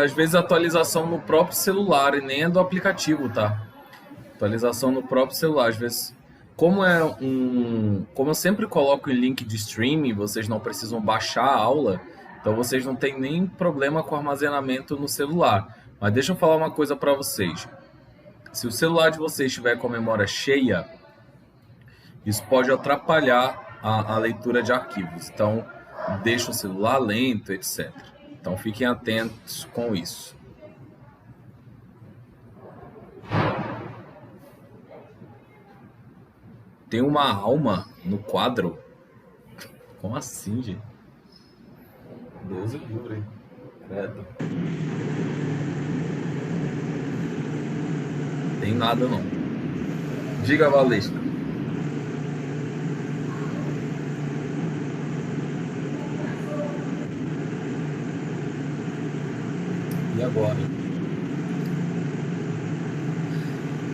Às vezes atualização no próprio celular e nem é do aplicativo, tá? Atualização no próprio celular, às vezes. Como eu sempre coloco em link de streaming, vocês não precisam baixar a aula, então vocês não têm nem problema com armazenamento no celular. Mas deixa eu falar uma coisa para vocês. Se o celular de vocês estiver com a memória cheia, isso pode atrapalhar a leitura de arquivos. Então, deixa o celular lento, etc. Então, fiquem atentos com isso. Tem uma alma no quadro? Como assim, gente? Deus o livre. Credo. Tem nada não. Diga, Valesca. E agora?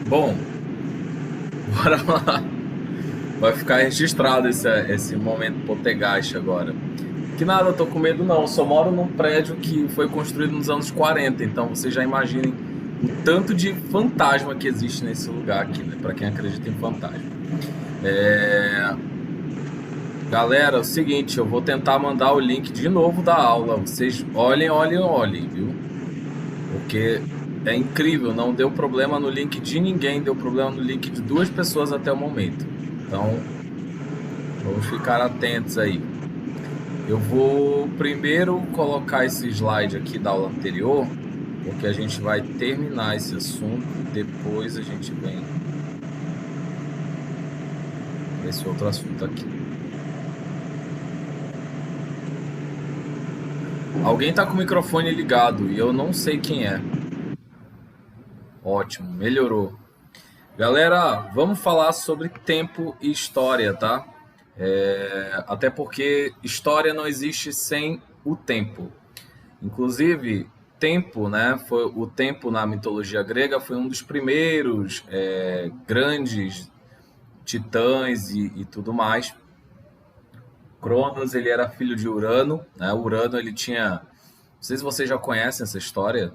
Bom, bora lá. Vai ficar registrado esse momento poltergeist agora. Que nada, eu tô com medo não. Eu só moro num prédio que foi construído nos anos 40, então vocês já imaginem o tanto de fantasma que existe nesse lugar aqui, né? Pra quem acredita em fantasma. Galera, é o seguinte, eu vou tentar mandar o link de novo da aula. Vocês olhem, viu? Porque é incrível, não deu problema no link de ninguém, deu problema no link de 2 pessoas até o momento. Então, vamos ficar atentos aí. Eu vou primeiro colocar esse slide aqui da aula anterior, porque a gente vai terminar esse assunto, depois a gente vem para esse outro assunto aqui. Alguém está com o microfone ligado e eu não sei quem é. Ótimo, melhorou. Galera, vamos falar sobre tempo e história, tá? Até porque história não existe sem o tempo. Inclusive, tempo, né? O tempo na mitologia grega foi um dos primeiros grandes titãs e tudo mais. Cronos, ele era filho de Urano, né? Urano, ele tinha... Não sei se vocês já conhecem essa história.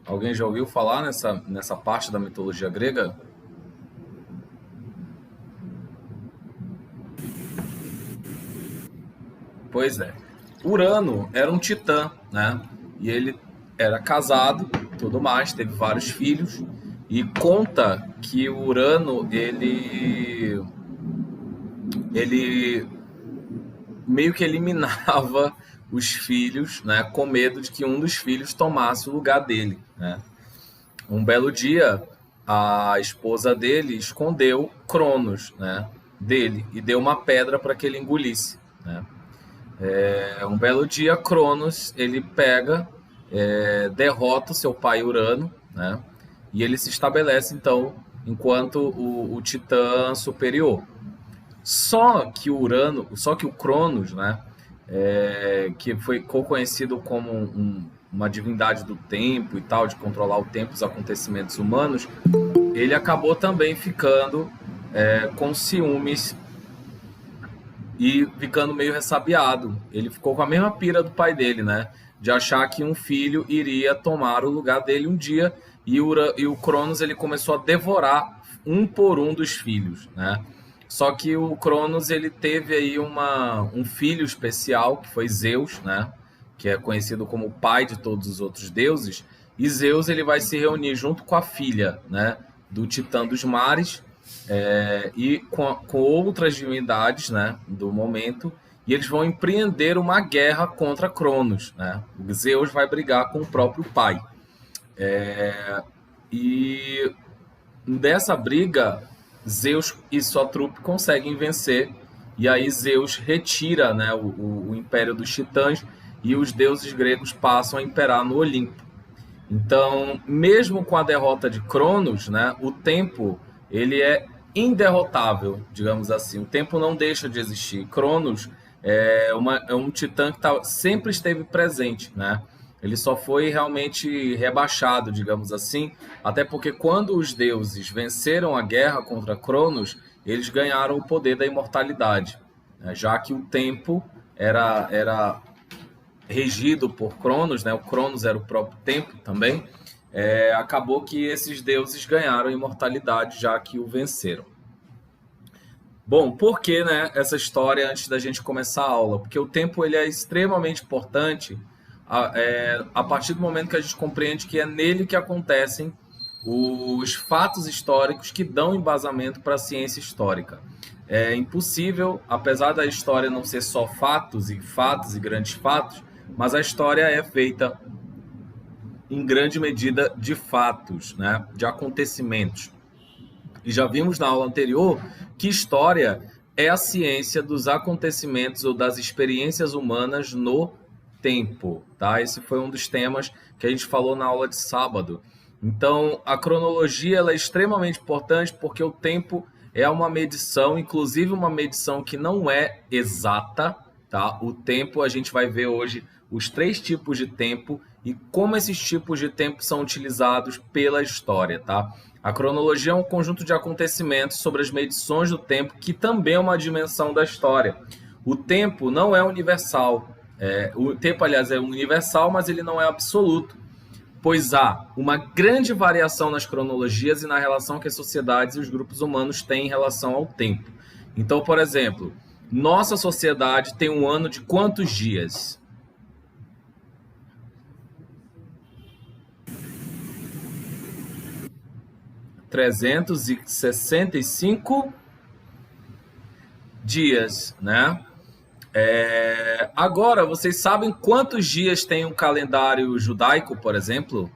Alguém já ouviu falar nessa parte da mitologia grega? Pois é. Urano era um titã, né? E ele era casado, tudo mais, teve vários filhos. E conta que o Urano, ele meio que eliminava os filhos, né, com medo de que um dos filhos tomasse o lugar dele, né? Um belo dia, a esposa dele escondeu Cronos, né, dele e deu uma pedra para que ele engolisse, né? Um belo dia, Cronos, ele pega, derrota o seu pai Urano, né, e ele se estabelece, então, enquanto o titã superior. Só que o Cronos, né, que ficou conhecido como uma divindade do tempo e tal, de controlar o tempo, os acontecimentos humanos, ele acabou também ficando com ciúmes e ficando meio ressabiado. Ele ficou com a mesma pira do pai dele, né, de achar que um filho iria tomar o lugar dele um dia, e o Cronos, ele começou a devorar um por um dos filhos, né? Só que o Cronos, ele teve aí um filho especial, que foi Zeus, né? Que é conhecido como o pai de todos os outros deuses. E Zeus, ele vai se reunir junto com a filha, né, do Titã dos Mares, e com outras divindades, né, do momento. E eles vão empreender uma guerra contra Cronos, né? O Zeus vai brigar com o próprio pai. E dessa briga, Zeus e sua trupe conseguem vencer, e aí Zeus retira, né, o império dos titãs, e os deuses gregos passam a imperar no Olimpo. Então, mesmo com a derrota de Cronos, né, o tempo, ele é inderrotável, digamos assim. O tempo não deixa de existir. Cronos é um titã que sempre esteve presente, né? Ele só foi realmente rebaixado, digamos assim, até porque quando os deuses venceram a guerra contra Cronos, eles ganharam o poder da imortalidade, né? Já que o tempo era regido por Cronos, né? O Cronos era o próprio tempo também. Acabou que esses deuses ganharam imortalidade, já que o venceram. Bom, por que, né, essa história antes da gente começar a aula? Porque o tempo ele é extremamente importante a partir do momento que a gente compreende que é nele que acontecem os fatos históricos que dão embasamento para a ciência histórica. É impossível, apesar da história não ser só fatos e grandes fatos, mas a história é feita em grande medida de fatos, né, de acontecimentos. E já vimos na aula anterior que história é a ciência dos acontecimentos ou das experiências humanas no tempo, tá? Esse foi um dos temas que a gente falou na aula de sábado. Então, a cronologia ela é extremamente importante porque o tempo é uma medição, inclusive uma medição que não é exata, tá? O tempo, a gente vai ver hoje os 3 tipos de tempo e como esses tipos de tempo são utilizados pela história, tá? A cronologia é um conjunto de acontecimentos sobre as medições do tempo, que também é uma dimensão da história. O tempo não é universal. O tempo, aliás, é universal, mas ele não é absoluto, pois há uma grande variação nas cronologias e na relação que as sociedades e os grupos humanos têm em relação ao tempo. Então, por exemplo, nossa sociedade tem um ano de quantos dias? 365 dias, né? Agora, vocês sabem quantos dias tem um calendário judaico, por exemplo?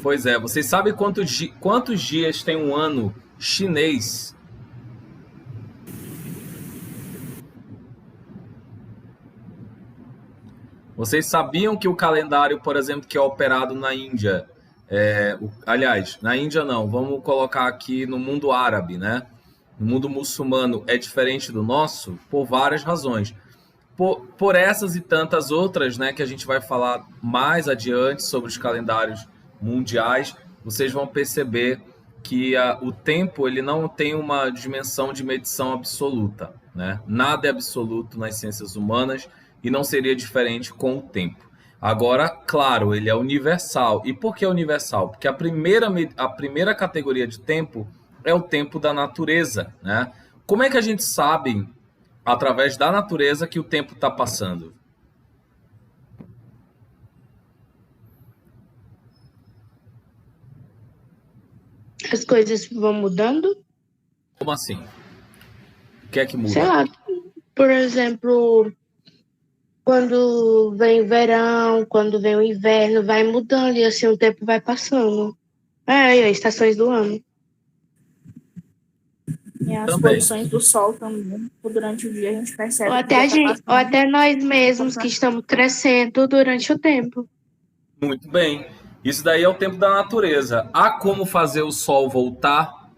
Pois é, vocês sabem quantos dias tem um ano chinês? Vocês sabiam que o calendário, por exemplo, que é operado na Índia, aliás, na Índia não, vamos colocar aqui no mundo árabe, né? No mundo muçulmano é diferente do nosso por várias razões. Por essas e tantas outras, né, que a gente vai falar mais adiante sobre os calendários mundiais, vocês vão perceber que o tempo ele não tem uma dimensão de medição absoluta, né? Nada é absoluto nas ciências humanas e não seria diferente com o tempo. Agora, claro, ele é universal. E por que universal? Porque a primeira categoria de tempo é o tempo da natureza, né? Como é que a gente sabe através da natureza que o tempo está passando? As coisas vão mudando? Como assim? O que é que Sei muda? lá, por exemplo, quando vem o verão, quando vem o inverno, vai mudando e assim o tempo vai passando. E as estações do ano. E as Também. posições do Sol também. Durante o dia a gente Ou percebe que o até, dia está ou passando. até nós mesmos que estamos crescendo durante o tempo. Muito bem. Isso daí é o tempo da natureza. Há como fazer o sol voltar?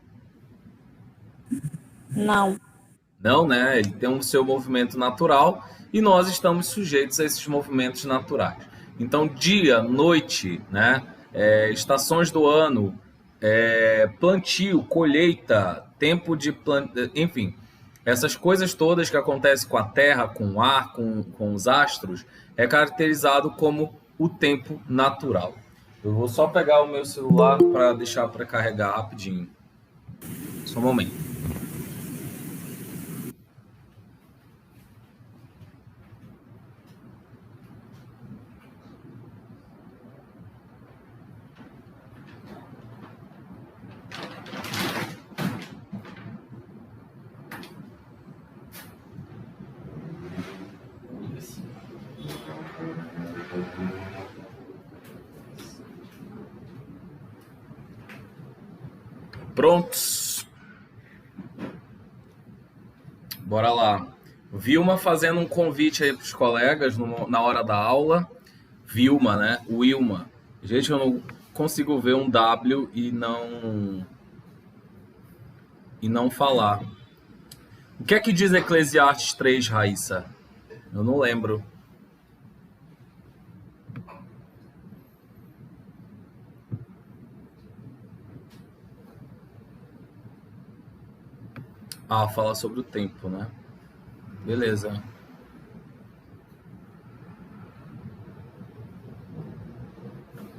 Não. Não, né? Ele tem o seu movimento natural e nós estamos sujeitos a esses movimentos naturais. Então, dia, noite, né? Estações do ano, plantio, colheita, tempo de plantio, enfim, essas coisas todas que acontecem com a Terra, com o ar, com os astros, é caracterizado como o tempo natural. Eu vou só pegar o meu celular para deixar para carregar rapidinho. Só um momento. Prontos? Bora lá. Vilma fazendo um convite aí para os colegas na hora da aula. Vilma, né? Wilma. Gente, eu não consigo ver um W e não falar. O que é que diz Eclesiastes 3, Raíssa? Eu não lembro. Ah, falar sobre o tempo, né? Beleza.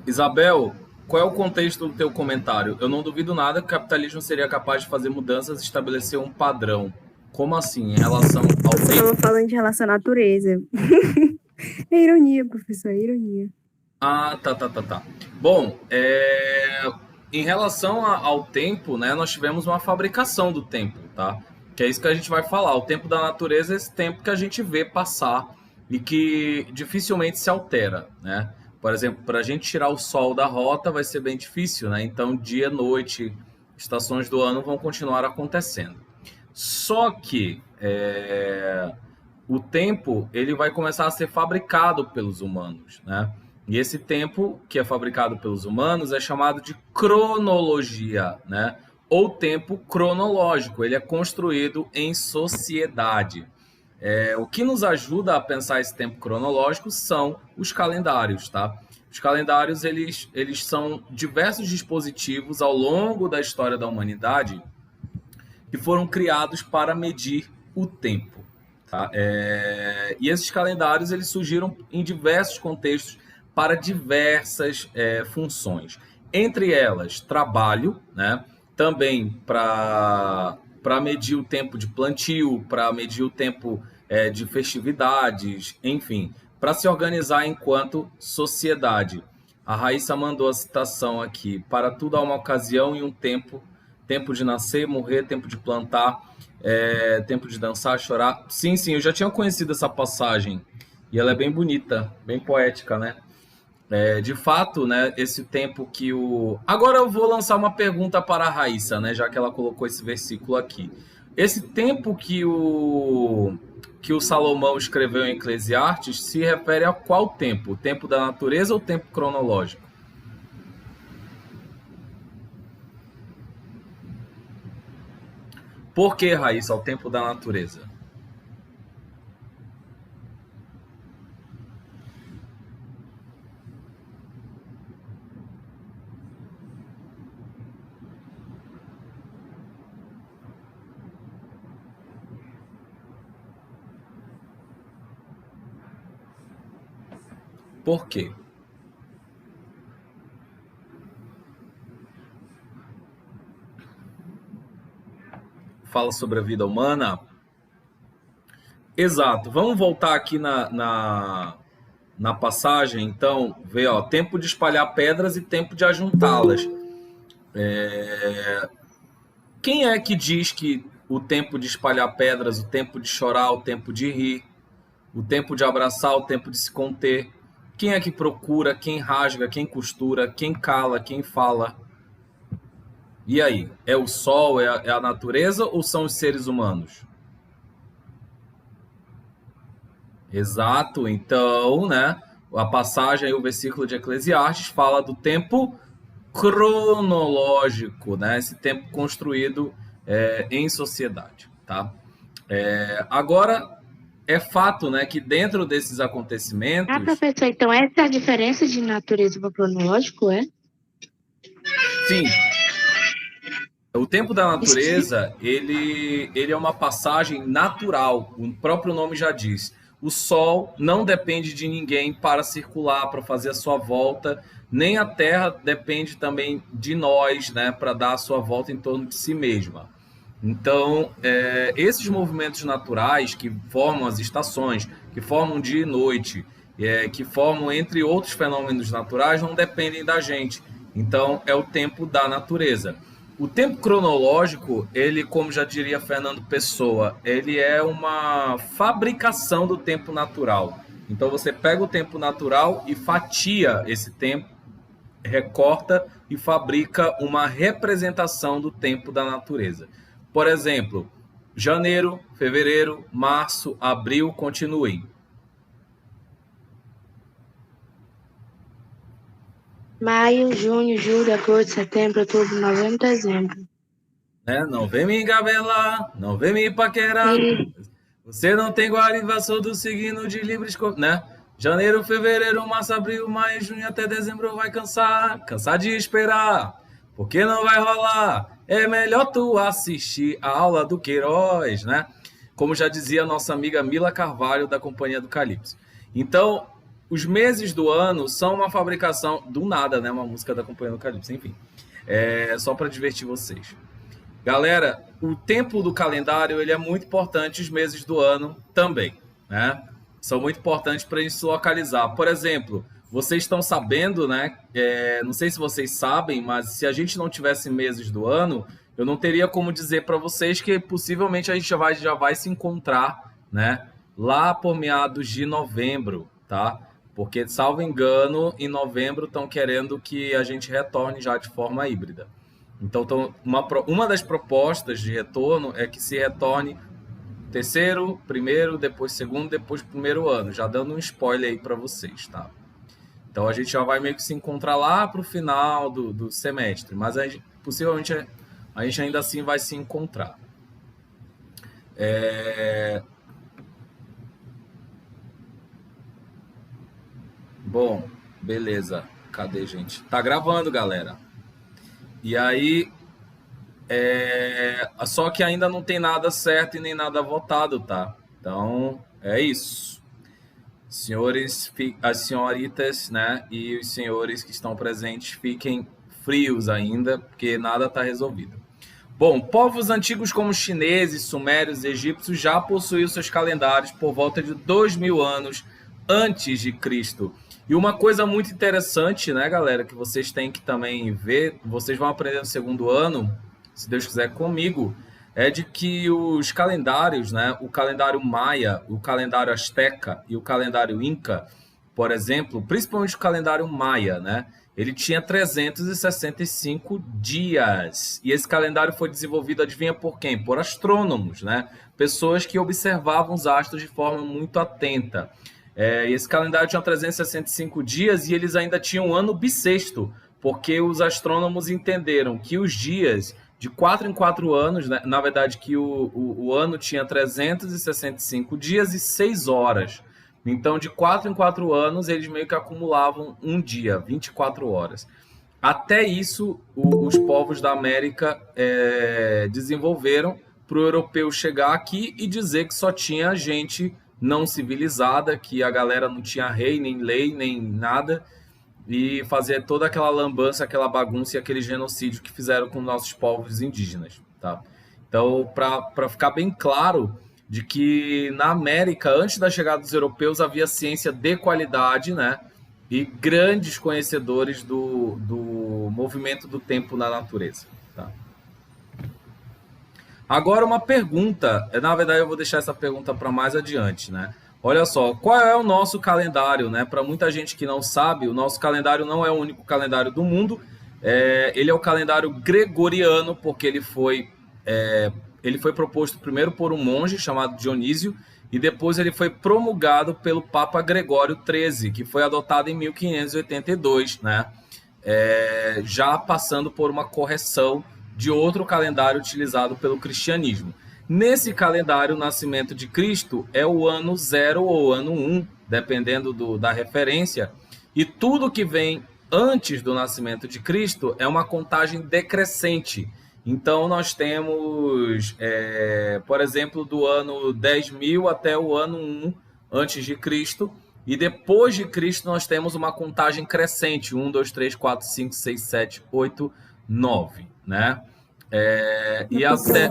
Isabel, qual é o contexto do teu comentário? Eu não duvido nada que o capitalismo seria capaz de fazer mudanças e estabelecer um padrão. Como assim? Em relação ao Você tempo? estava falando de relação à natureza. É ironia, professor, é ironia. Ah, tá. Bom, em relação ao tempo, né, nós tivemos uma fabricação do tempo, tá? Que é isso que a gente vai falar. O tempo da natureza é esse tempo que a gente vê passar e que dificilmente se altera, né? Por exemplo, para a gente tirar o sol da rota vai ser bem difícil, né? Então, dia, noite, estações do ano vão continuar acontecendo. Só que o tempo ele vai começar a ser fabricado pelos humanos, né? E esse tempo que é fabricado pelos humanos é chamado de cronologia, né? Ou tempo cronológico. Ele é construído em sociedade. O que nos ajuda a pensar esse tempo cronológico são os calendários, tá? Os calendários eles são diversos dispositivos ao longo da história da humanidade que foram criados para medir o tempo. Tá? E esses calendários eles surgiram em diversos contextos para diversas funções. Entre elas, trabalho, né? Também para medir o tempo de plantio, para medir o tempo de festividades, enfim, para se organizar enquanto sociedade. A Raíssa mandou a citação aqui: para tudo há uma ocasião e um tempo, tempo de nascer, morrer, tempo de plantar, tempo de dançar, chorar. Sim, eu já tinha conhecido essa passagem e ela é bem bonita, bem poética, né? De fato, né, esse tempo que o... Agora eu vou lançar uma pergunta para a Raíssa, né, já que ela colocou esse versículo aqui. Esse tempo que o Salomão escreveu em Eclesiastes se refere a qual tempo? O tempo da natureza ou o tempo cronológico? Por que, Raíssa, ao tempo da natureza? Por quê? Fala sobre a vida humana. Exato. Vamos voltar aqui na passagem, então, ver, ó, tempo de espalhar pedras e tempo de ajuntá-las. Quem é que diz que o tempo de espalhar pedras, o tempo de chorar, o tempo de rir, o tempo de abraçar, o tempo de se conter? Quem é que procura, quem rasga, quem costura, quem cala, quem fala? E aí? É o sol, é a natureza ou são os seres humanos? Exato. Então, né, a passagem, o versículo de Eclesiastes fala do tempo cronológico, né? Esse tempo construído em sociedade, tá? Agora, é fato, né, que dentro desses acontecimentos... Ah, professor, então essa é a diferença de natureza para cronológico, é? Sim. O tempo da natureza, ele é uma passagem natural, o próprio nome já diz. O Sol não depende de ninguém para circular, para fazer a sua volta, nem a Terra depende também de nós, né, para dar a sua volta em torno de si mesma. Então, esses movimentos naturais que formam as estações, que formam dia e noite, que formam, entre outros fenômenos naturais, não dependem da gente. Então, é o tempo da natureza. O tempo cronológico, ele, como já diria Fernando Pessoa, ele é uma fabricação do tempo natural. Então, você pega o tempo natural e fatia esse tempo, recorta e fabrica uma representação do tempo da natureza. Por exemplo, janeiro, fevereiro, março, abril, continuem. Maio, junho, julho, agosto, setembro, outubro, novembro, dezembro. Não vem me engabelar, não vem me paquerar. Você não tem guarda, sou do signo de Libra, né? Janeiro, fevereiro, março, abril, maio, junho até dezembro vai cansar de esperar, porque não vai rolar. É melhor tu assistir a aula do Queiroz, né? Como já dizia a nossa amiga Mila Carvalho, da Companhia do Calypso. Então, os meses do ano são uma fabricação do nada, né? Uma música da Companhia do Calypso, enfim. Só para divertir vocês. Galera, o tempo do calendário ele é muito importante, os meses do ano também, né? São muito importantes para a gente se localizar. Por exemplo, vocês estão sabendo, né? Não sei se vocês sabem, mas se a gente não tivesse meses do ano, eu não teria como dizer para vocês que possivelmente a gente já vai se encontrar, né? Lá por meados de novembro, tá? Porque, salvo engano, em novembro estão querendo que a gente retorne já de forma híbrida. Então uma das propostas de retorno é que se retorne terceiro, primeiro, depois segundo, depois primeiro ano, já dando um spoiler aí para vocês, tá? Então a gente já vai meio que se encontrar lá para o final do semestre, mas possivelmente a gente ainda assim vai se encontrar. Bom, beleza. Cadê, gente? Tá gravando, galera. E aí, só que ainda não tem nada certo e nem nada votado, tá? Então, é isso. Senhores, as senhoritas, né, e os senhores que estão presentes, fiquem frios ainda, porque nada está resolvido. Bom, povos antigos como chineses, sumérios e egípcios já possuíam seus calendários por volta de 2000 anos antes de Cristo. E uma coisa muito interessante, né, galera, que vocês têm que também ver, vocês vão aprender no segundo ano, se Deus quiser comigo, é de que os calendários, né, o calendário maia, o calendário asteca e o calendário inca, por exemplo, principalmente o calendário maia, né, ele tinha 365 dias. E esse calendário foi desenvolvido, adivinha por quem? Por astrônomos, né? Pessoas que observavam os astros de forma muito atenta. E esse calendário tinha 365 dias e eles ainda tinham um ano bissexto, porque os astrônomos entenderam que os dias de 4 em 4 anos, né, na verdade que o ano tinha 365 dias e 6 horas. Então, de 4 em 4 anos, eles meio que acumulavam um dia, 24 horas. Até isso, os povos da América desenvolveram para o europeu chegar aqui e dizer que só tinha gente não civilizada, que a galera não tinha rei, nem lei, nem nada, e fazer toda aquela lambança, aquela bagunça e aquele genocídio que fizeram com nossos povos indígenas, tá? Então, para ficar bem claro de que na América, antes da chegada dos europeus, havia ciência de qualidade, né? E grandes conhecedores do movimento do tempo na natureza, tá? Agora uma pergunta, na verdade eu vou deixar essa pergunta para mais adiante, né? Olha só, qual é o nosso calendário, né? Para muita gente que não sabe, o nosso calendário não é o único calendário do mundo, ele é o calendário gregoriano, porque ele foi proposto primeiro por um monge chamado Dionísio, e depois ele foi promulgado pelo Papa Gregório XIII, que foi adotado em 1582, né? Já passando por uma correção de outro calendário utilizado pelo cristianismo. Nesse calendário, o nascimento de Cristo é o ano 0 ou ano 1, dependendo da referência, e tudo que vem antes do nascimento de Cristo é uma contagem decrescente. Então, nós temos, por exemplo, do ano 10.000 até o ano 1 antes de Cristo, e depois de Cristo nós temos uma contagem crescente, 1, 2, 3, 4, 5, 6, 7, 8, 9, né? E até...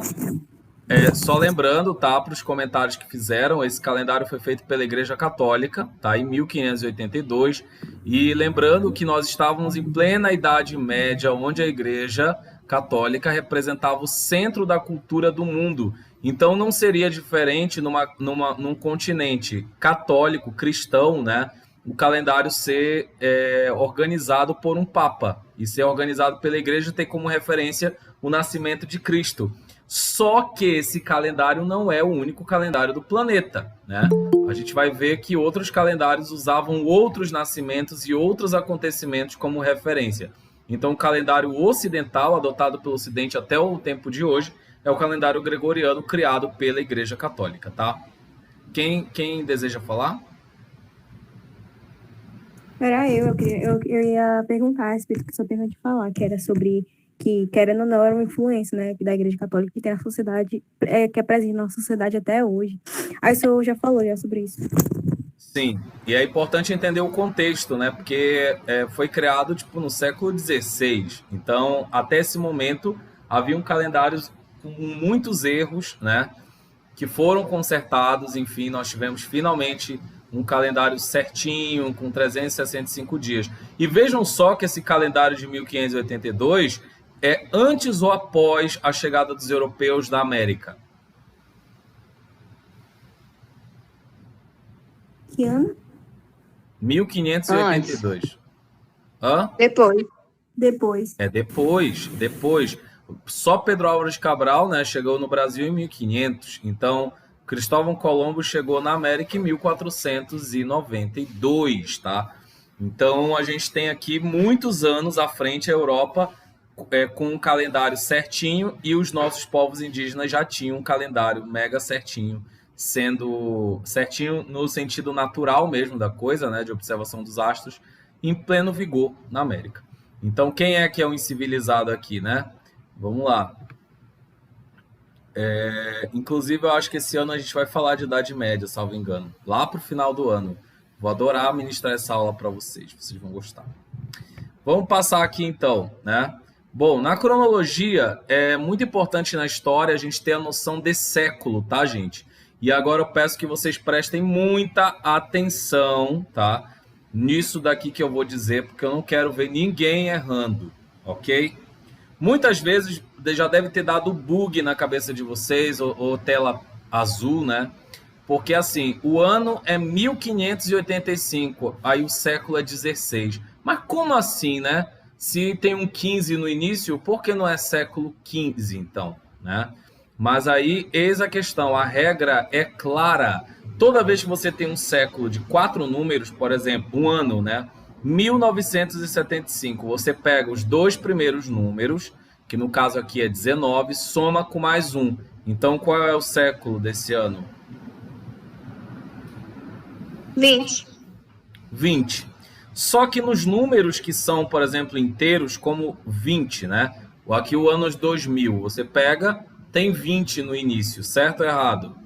só lembrando, tá, para os comentários que fizeram, esse calendário foi feito pela Igreja Católica, tá, em 1582, e lembrando que nós estávamos em plena Idade Média, onde a Igreja Católica representava o centro da cultura do mundo. Então não seria diferente num continente católico, cristão, né, o calendário ser organizado por um Papa, e ser organizado pela Igreja ter como referência o nascimento de Cristo. Só que esse calendário não é o único calendário do planeta, né? A gente vai ver que outros calendários usavam outros nascimentos e outros acontecimentos como referência. Então, o calendário ocidental, adotado pelo Ocidente até o tempo de hoje, é o calendário gregoriano criado pela Igreja Católica, tá? Quem deseja falar? Era eu ia perguntar a respeito do que você terminou de falar, que era sobre que, querendo ou não, era uma influência, né, da Igreja Católica que tem na sociedade, que é presente na sociedade até hoje. Aí o senhor já falou já sobre isso. Sim, e é importante entender o contexto, né? Porque foi criado tipo no século XVI. Então, até esse momento, haviam calendários com muitos erros, né? Que foram consertados. Enfim, nós tivemos finalmente um calendário certinho, com 365 dias. E vejam só que esse calendário de 1582 é antes ou após a chegada dos europeus da América. Que ano? 1582. Hã? Depois. Depois. É depois. Só Pedro Álvares Cabral, né, chegou no Brasil em 1500. Então, Cristóvão Colombo chegou na América em 1492, tá? Então, a gente tem aqui muitos anos à frente a Europa com um calendário certinho, e os nossos povos indígenas já tinham um calendário mega certinho, sendo certinho no sentido natural mesmo da coisa, né, de observação dos astros, em pleno vigor na América. Então, quem é que é o incivilizado aqui, né? Vamos lá. Inclusive, eu acho que esse ano a gente vai falar de Idade Média, salvo engano. Lá para o final do ano. Vou adorar ministrar essa aula para vocês. Vocês vão gostar. Vamos passar aqui, então, né? Bom, na cronologia, é muito importante na história a gente ter a noção de século, tá, gente? E agora eu peço que vocês prestem muita atenção, tá? Nisso daqui que eu vou dizer, porque eu não quero ver ninguém errando, ok? Muitas vezes já deve ter dado bug na cabeça de vocês, ou tela azul, né? Porque assim, o ano é 1585, aí o século é 16. Mas como assim, né? Se tem um 15 no início, por que não é século 15, então, né? Mas aí, eis a questão, a regra é clara. Toda vez que você tem um século de 4 números, por exemplo, um ano, né? 1975, você pega os 2 primeiros números, que no caso aqui é 19, soma com mais um. Então, qual é o século desse ano? 20. 20. Só que nos números que são, por exemplo, inteiros, como 20, né? Aqui o ano é 2000, você pega, tem 20 no início, certo ou errado?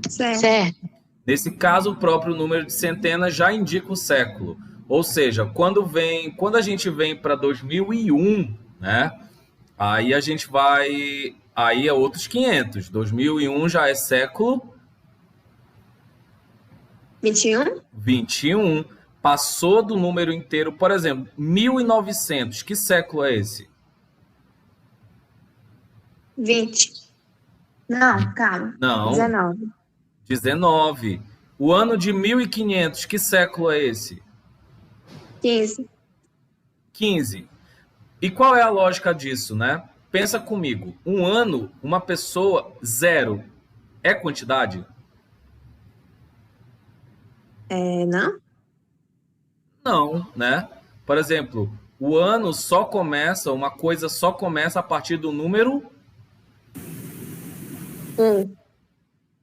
Certo. Nesse caso, o próprio número de centenas já indica o século. Ou seja, quando a gente vem para 2001, né? Aí a gente vai... Aí é outros 500. 2001 já é século... 21? 21. Passou do número inteiro, por exemplo, 1900. Que século é esse? 20. Não, calma. Não. 19. 19. O ano de 1500, que século é esse? 15. 15. E qual é a lógica disso, né? Pensa comigo. Um ano, uma pessoa, 0. É quantidade? Não? Não, né? Por exemplo, o ano só começa, uma coisa só começa a partir do número... 1.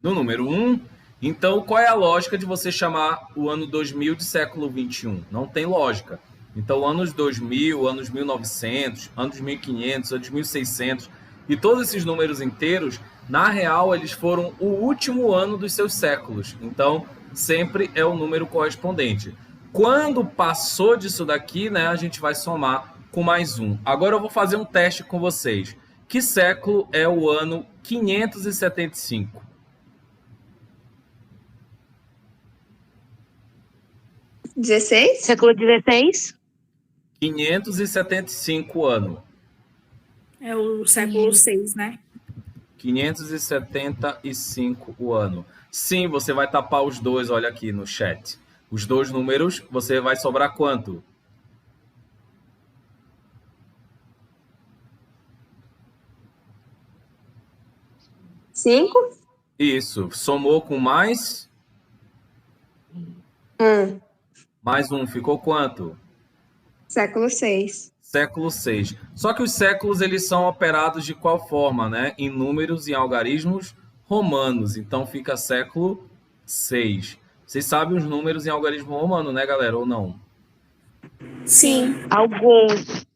Do número 1. Então, qual é a lógica de você chamar o ano 2000 de século 21? Não tem lógica. Então, anos 2000, anos 1900, anos 1500, anos 1600, e todos esses números inteiros, na real, eles foram o último ano dos seus séculos. Então, sempre é o número correspondente. Quando passou disso daqui, né, a gente vai somar com mais um. Agora eu vou fazer um teste com vocês. Que século é o ano 575? Século 16? 575 ano. É o século 6, né? 575 o ano. Sim, você vai tapar os dois, olha aqui no chat. Os dois números, você vai sobrar quanto? Cinco? Isso. Somou com mais? Mais um. Ficou quanto? Século 6. Século 6. Só que os séculos eles são operados de qual forma, né? Em números e algarismos romanos. Então fica século 6. Vocês sabem os números em algarismo romano, né, galera? Ou não? Sim. Alguns.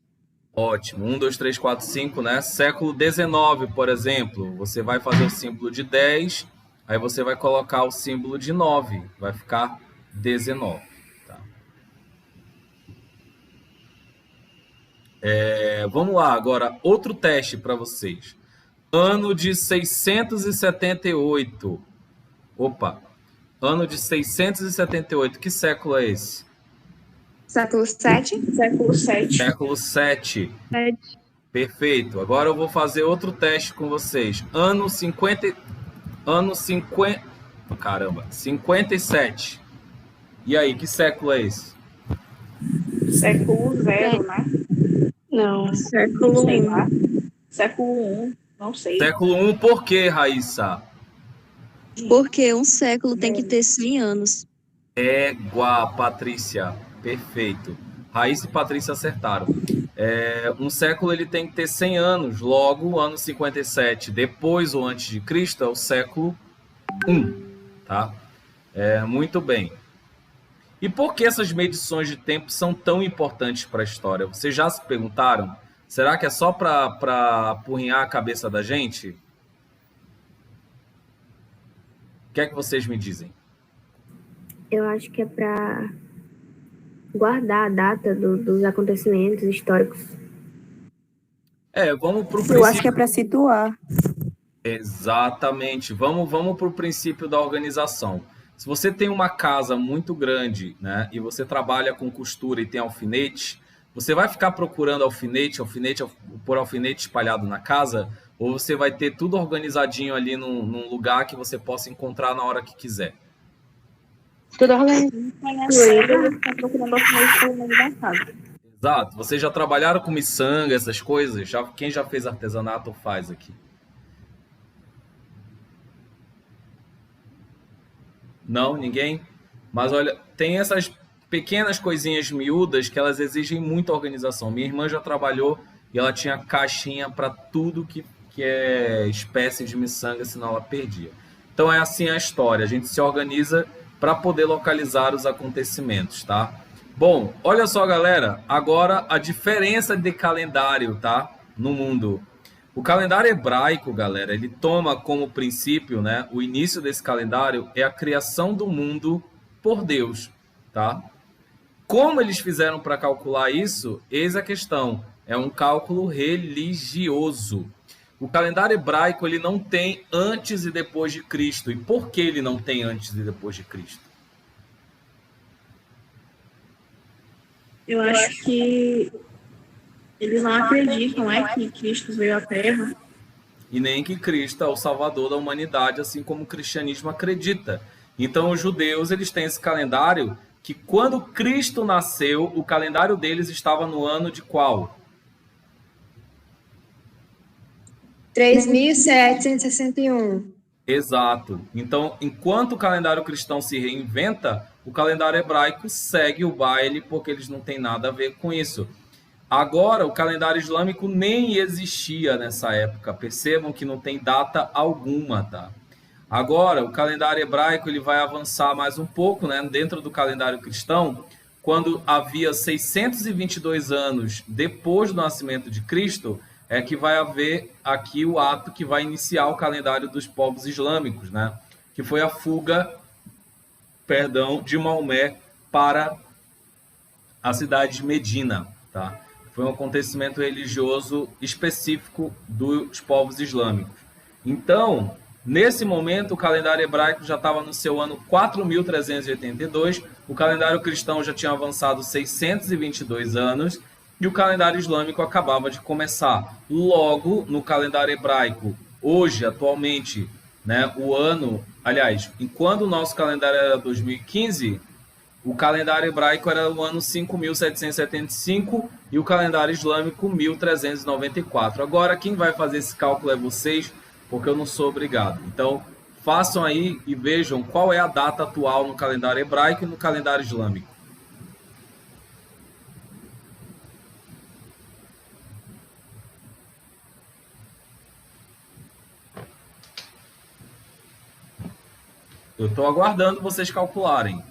Ótimo. 1, 2, 3, 4, 5, né? Século XIX, por exemplo, você vai fazer o símbolo de 10, aí você vai colocar o símbolo de 9, vai ficar 19. Tá? Vamos lá, agora, outro teste para vocês. Ano de 678. Opa, ano de 678, que século é esse? Século VII. Século VII. Século 7. 7. Perfeito. Agora eu vou fazer outro teste com vocês. Ano 50. Ano 50. Caramba, 57. E aí, que século é esse? Século zero, né? Não. Século sei lá. Século I, não sei. Século 1, por quê, Raíssa? Porque um século tem que ter 100 anos. Égua, Patrícia. Perfeito. Raíssa e Patrícia acertaram. Um século ele tem que ter 100 anos. Logo, o ano 57, depois ou antes de Cristo, é o século I. Tá? Muito bem. E por que essas medições de tempo são tão importantes para a história? Vocês já se perguntaram? Será que é só para apurrinhar a cabeça da gente? O que é que vocês me dizem? Eu acho que é para guardar a data dos acontecimentos históricos. Vamos para o princípio. Eu acho que é para situar. Exatamente. Vamos para o princípio da organização. Se você tem uma casa muito grande, né, e você trabalha com costura e tem alfinete, você vai ficar procurando alfinete por alfinete espalhado na casa, ou você vai ter tudo organizadinho ali num lugar que você possa encontrar na hora que quiser? Tudo organizado. Conhecendo, tá procurando alfinete pelo meio da casa. Exato. Vocês já trabalharam com miçanga, essas coisas? Quem já fez artesanato faz aqui? Não? Ninguém? Mas olha, tem essas pequenas coisinhas miúdas que elas exigem muita organização. Minha irmã já trabalhou e ela tinha caixinha para tudo que é espécie de miçanga, senão ela perdia. Então é assim a história. A gente se organiza para poder localizar os acontecimentos, tá? Bom, olha só, galera. Agora a diferença de calendário, tá? No mundo. O calendário hebraico, galera, ele toma como princípio, né? O início desse calendário é a criação do mundo por Deus, tá? Como eles fizeram para calcular isso? Eis a questão. É um cálculo religioso. O calendário hebraico ele não tem antes e depois de Cristo. E por que ele não tem antes e depois de Cristo? Eu acho que eles não acreditam, que Cristo veio à Terra. E nem que Cristo é o Salvador da humanidade, assim como o cristianismo acredita. Então os judeus eles têm esse calendário que quando Cristo nasceu, o calendário deles estava no ano de qual? 3.761. Exato. Então, enquanto o calendário cristão se reinventa, o calendário hebraico segue o baile porque eles não têm nada a ver com isso. Agora, o calendário islâmico nem existia nessa época. Percebam que não tem data alguma, tá? Agora, o calendário hebraico ele vai avançar mais um pouco, né? Dentro do calendário cristão, quando havia 622 anos depois do nascimento de Cristo, é que vai haver aqui o ato que vai iniciar o calendário dos povos islâmicos, né? Que foi a fuga, de Maomé para a cidade de Medina, tá? Foi um acontecimento religioso específico dos povos islâmicos. Então, nesse momento, o calendário hebraico já estava no seu ano 4.382, o calendário cristão já tinha avançado 622 anos, e o calendário islâmico acabava de começar. Logo, no calendário hebraico, hoje, atualmente, né, o ano... Aliás, enquanto o nosso calendário era 2015, o calendário hebraico era o ano 5.775 e o calendário islâmico 1.394. Agora, quem vai fazer esse cálculo é vocês, porque eu não sou obrigado. Então, façam aí e vejam qual é a data atual no calendário hebraico e no calendário islâmico. Eu estou aguardando vocês calcularem.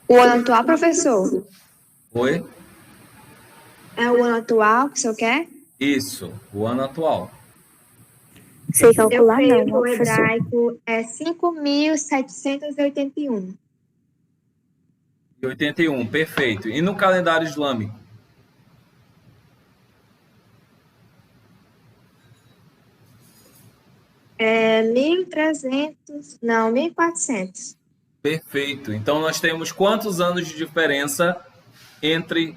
O ano atual, professor? Oi? É o ano atual que o senhor quer? Isso, o ano atual. Sei Eu calcular, creio não, que ó, o professor. hebraico é 5.781. E 81, perfeito. E no calendário islâmico? É 1.300, não, 1.400. Perfeito. Então nós temos quantos anos de diferença entre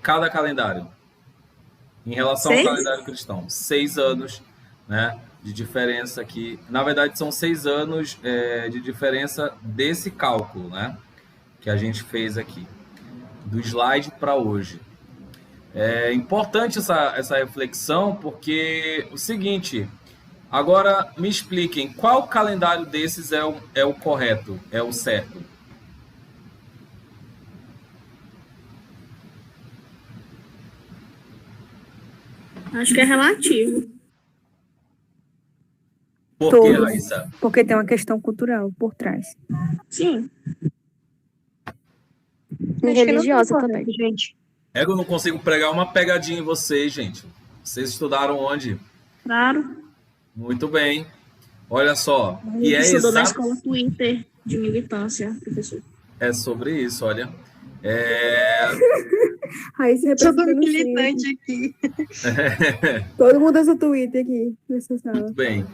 cada calendário? Em relação ao 6? calendário cristão, 6 anos, né, de diferença aqui. Na verdade, são 6 anos de diferença desse cálculo, né, que a gente fez aqui, do slide para hoje. É importante essa reflexão, porque o seguinte, agora me expliquem, qual calendário desses é o correto, é o certo? Acho que é relativo. Por quê, Todos. Raíssa? Porque tem uma questão cultural por trás. Sim. E religiosa também. Gente. É que eu não consigo pregar uma pegadinha em vocês, gente. Vocês estudaram onde? Claro. Muito bem. Olha só. A E gente estudou na exato. escola Twitter de militância, professor. É sobre isso, olha. Aí se Todo representa no militante aqui. Todo mundo usa Twitter aqui nessa sala. Muito bem.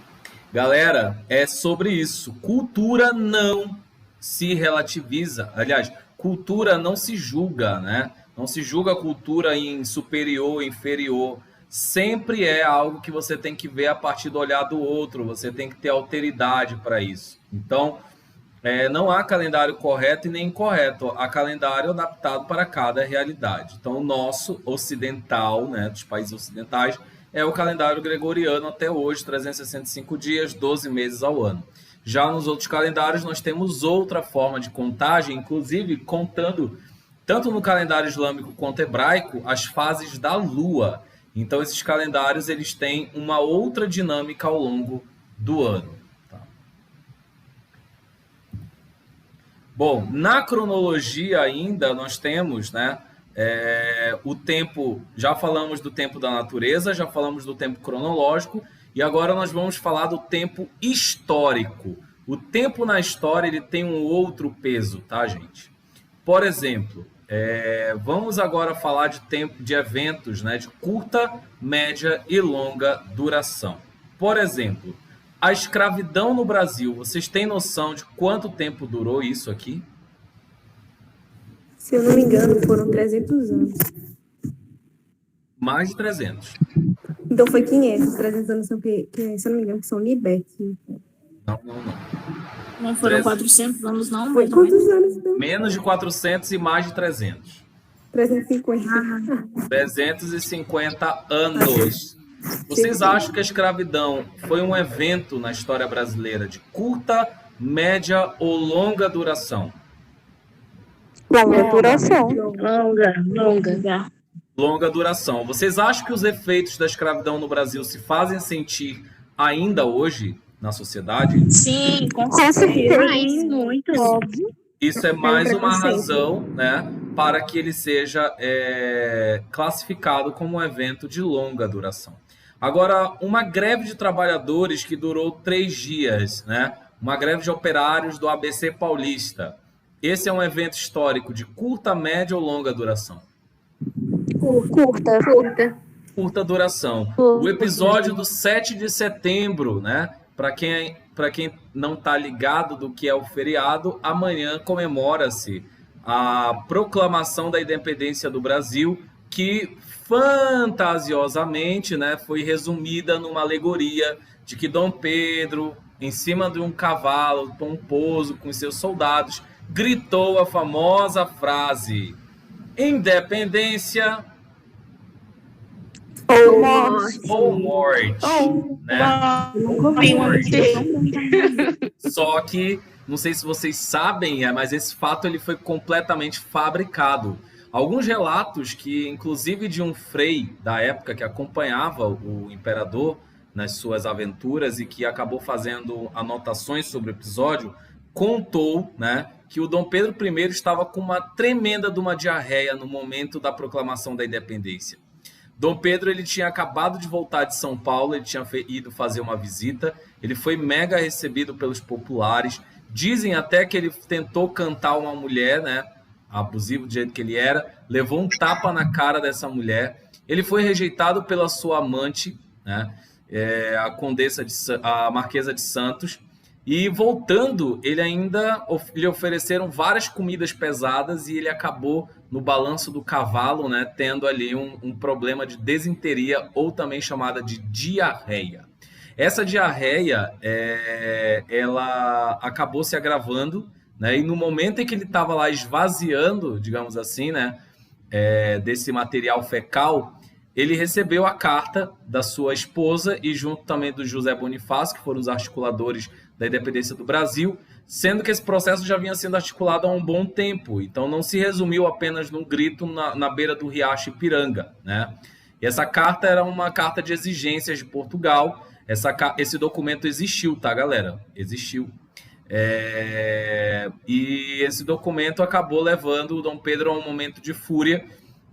Galera, é sobre isso. Cultura não se relativiza. Aliás, cultura não se julga, né? Não se julga a cultura em superior, inferior. Sempre é algo que você tem que ver a partir do olhar do outro. Você tem que ter alteridade para isso. Então, não há calendário correto e nem incorreto. Há calendário adaptado para cada realidade. Então, o nosso ocidental, né, dos países ocidentais, é o calendário gregoriano até hoje, 365 dias, 12 meses ao ano. Já nos outros calendários, nós temos outra forma de contagem, inclusive contando, tanto no calendário islâmico quanto hebraico, as fases da lua. Então, esses calendários eles têm uma outra dinâmica ao longo do ano. Tá? Bom, na cronologia ainda nós temos, né, o tempo, já falamos do tempo da natureza, já falamos do tempo cronológico, e agora nós vamos falar do tempo histórico. O tempo na história ele tem um outro peso, tá, gente? Por exemplo, vamos agora falar de eventos, né, de curta, média e longa duração. Por exemplo, a escravidão no Brasil, vocês têm noção de quanto tempo durou isso aqui? Se eu não me engano, foram 300 anos. Mais de 300. Então foi 500. 300 anos são que se eu não me engano, são libertos. Não. Não foram 300. 400 anos, não? Foi mais ou menos. quantos anos? Então? Menos de 400 e mais de 300. 350. 350 anos. Vocês acham que a escravidão foi um evento na história brasileira de curta, média ou longa duração? Longa duração. Longa. Longa duração. Vocês acham que os efeitos da escravidão no Brasil se fazem sentir ainda hoje na sociedade? Sim, com certeza. Muito. Óbvio. Isso é mais uma preconceito. razão, né, para que ele seja classificado como um evento de longa duração. Agora, uma greve de trabalhadores que durou 3 dias, né, uma greve de operários do ABC Paulista. Esse é um evento histórico de curta, média ou longa duração? Curta. Curta duração. O episódio do 7 de setembro, né? Para quem não está ligado do que é o feriado, amanhã comemora-se a proclamação da independência do Brasil, que fantasiosamente, né, foi resumida numa alegoria de que Dom Pedro, em cima de um cavalo pomposo com seus soldados, gritou a famosa frase: independência ou morte, né? Nunca vi uma Só que, não sei se vocês sabem, mas esse fato ele foi completamente fabricado. Alguns relatos que, inclusive de um frei da época que acompanhava o imperador nas suas aventuras e que acabou fazendo anotações sobre o episódio, contou, né, que o Dom Pedro I estava com uma tremenda de uma diarreia no momento da proclamação da independência. Dom Pedro ele tinha acabado de voltar de São Paulo, ele tinha ido fazer uma visita, ele foi mega recebido pelos populares. Dizem até que ele tentou cantar uma mulher, né, abusivo do jeito que ele era, levou um tapa na cara dessa mulher. Ele foi rejeitado pela sua amante, né, a Marquesa de Santos. E voltando, lhe ofereceram várias comidas pesadas e ele acabou no balanço do cavalo, né, tendo ali um problema de desinteria, ou também chamada de diarreia. Essa diarreia, ela acabou se agravando, né, e no momento em que ele estava lá esvaziando, digamos assim, né, desse material fecal, ele recebeu a carta da sua esposa e junto também do José Bonifácio, que foram os articuladores da independência do Brasil, sendo que esse processo já vinha sendo articulado há um bom tempo. Então não se resumiu apenas num grito na beira do riacho Ipiranga, né? E essa carta era uma carta de exigências de Portugal. Esse documento existiu, tá, galera? Existiu. E esse documento acabou levando o Dom Pedro a um momento de fúria,